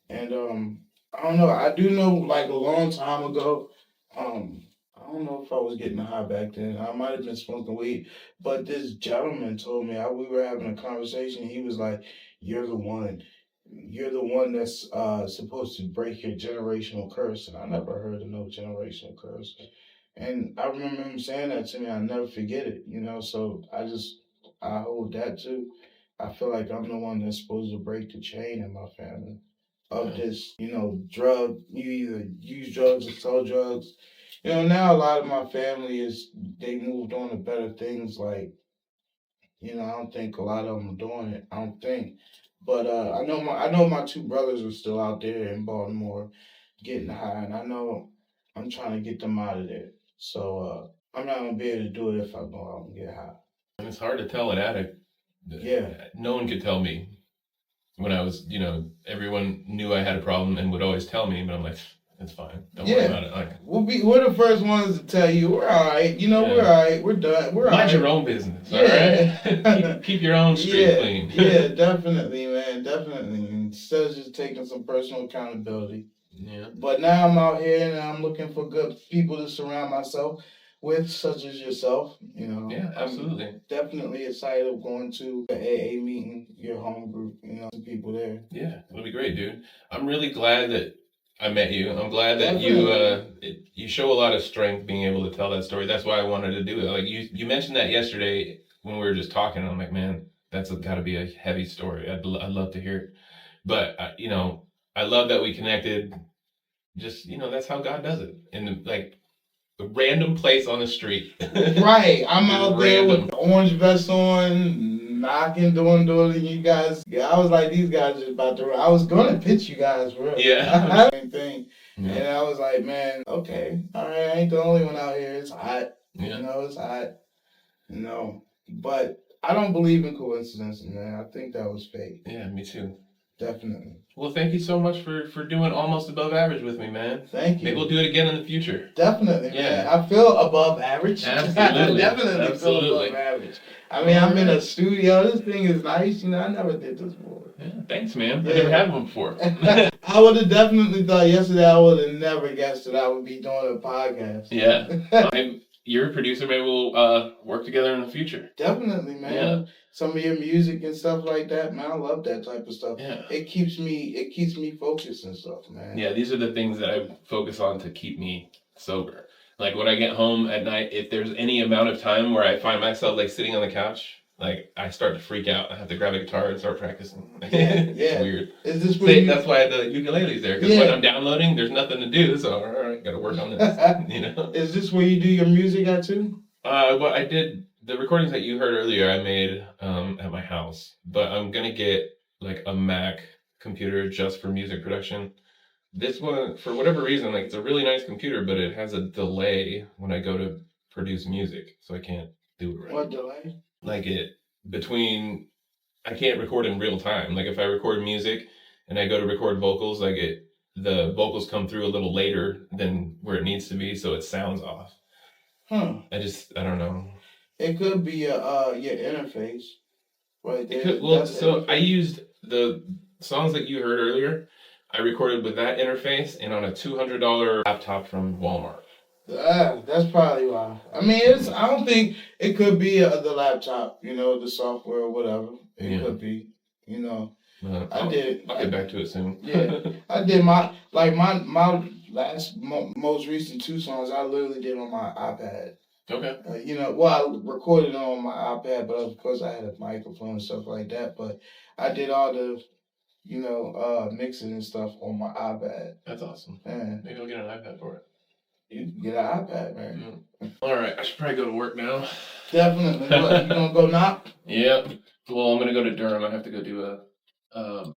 I don't know. I do know, like a long time ago, I don't know if I was getting high back then. I might have been smoking weed, but this gentleman told me we were having a conversation. He was like, "You're the one. You're the one that's supposed to break your generational curse." And I never heard of no generational curse. And I remember him saying that to me. I never forget it. So I hold that too. I feel like I'm the one that's supposed to break the chain in my family of this, drug. You either use drugs or sell drugs. Now a lot of my family they moved on to better things. Like, I don't think a lot of them are doing it. I don't think, but I know my two brothers are still out there in Baltimore, getting high, and I know I'm trying to get them out of there. So I'm not gonna be able to do it if I go out and get high. And it's hard to tell an addict. Yeah. No one could tell me when I was, everyone knew I had a problem and would always tell me, but I'm like, it's fine. Don't worry about it. Like, we're the first ones to tell you we're all right. We're all right. We're done. We're all right. Mind your own business. Yeah. All right. keep your own street clean. Yeah, definitely, man. Definitely. Instead of just taking some personal accountability. Yeah. But now I'm out here and I'm looking for good people to surround myself with, such as yourself. Yeah, absolutely. I'm definitely excited of going to the AA meeting, your home group. Some people there. Yeah, it'll be great, dude. I'm really glad that I met you. I'm glad that you show a lot of strength being able to tell that story. That's why I wanted to do it. Like you mentioned that yesterday when we were just talking. I'm like, man, that's got to be a heavy story. I'd love to hear it. But I love that we connected. Just that's how God does it. In a random place on the street. Right. I'm out there with the orange vest on, knocking, doing, you guys. Yeah, I was like, these guys are about to run. I was going to pitch you guys, bro. Yeah. Same thing. Yeah. And I was like, man, okay. All right, I ain't the only one out here. It's hot. Yeah. It's hot. But I don't believe in coincidences, man. I think that was fake. Yeah, me too. Definitely. Well, thank you so much for doing Almost Above Average with me, man. Thank you. Maybe we'll do it again in the future. Definitely, man. I feel above average. Absolutely. Definitely feel above average. I mean, I'm in a studio. This thing is nice. I never did this before. Yeah, thanks, man. I never had one before. I would have definitely thought yesterday, I would have never guessed that I would be doing a podcast. Yeah. You're a producer. Maybe we'll work together in the future. Definitely, man. Yeah. Some of your music and stuff like that, man. I love that type of stuff. Yeah. It keeps me focused and stuff, man. Yeah, these are the things that I focus on to keep me sober. Like when I get home at night, if there's any amount of time where I find myself like sitting on the couch, like I start to freak out. I have to grab a guitar and start practicing. It's weird. Is this where that's why the ukulele's there, because when I'm downloading, there's nothing to do. So all right, got to work on this. Is this where you do your music at too? Well, I did the recordings that you heard earlier. I made at my house, but I'm gonna get like a Mac computer just for music production. This one, for whatever reason, like it's a really nice computer, but it has a delay when I go to produce music, so I can't do it right. What delay? Like I can't record in real time. Like if I record music and I go to record vocals, the vocals come through a little later than where it needs to be, so it sounds off. I don't know. It could be your interface right there. I used the songs that you heard earlier. I recorded with that interface and on a $200 laptop from Walmart. That's probably why. I mean, I don't think it could be the laptop, the software or whatever. It could be, I'll get back to it soon. Yeah, I did my last most recent 2 songs. I literally did on my iPad. Okay. I recorded on my iPad, but of course I had a microphone and stuff like that. But I did all the mixing and stuff on my iPad. That's awesome. Yeah. Maybe I'll get an iPad for it. You can get an iPad, man. All right, I should probably go to work now. Definitely. You gonna go knock? Yep. Well, I'm gonna go to Durham. I have to go do a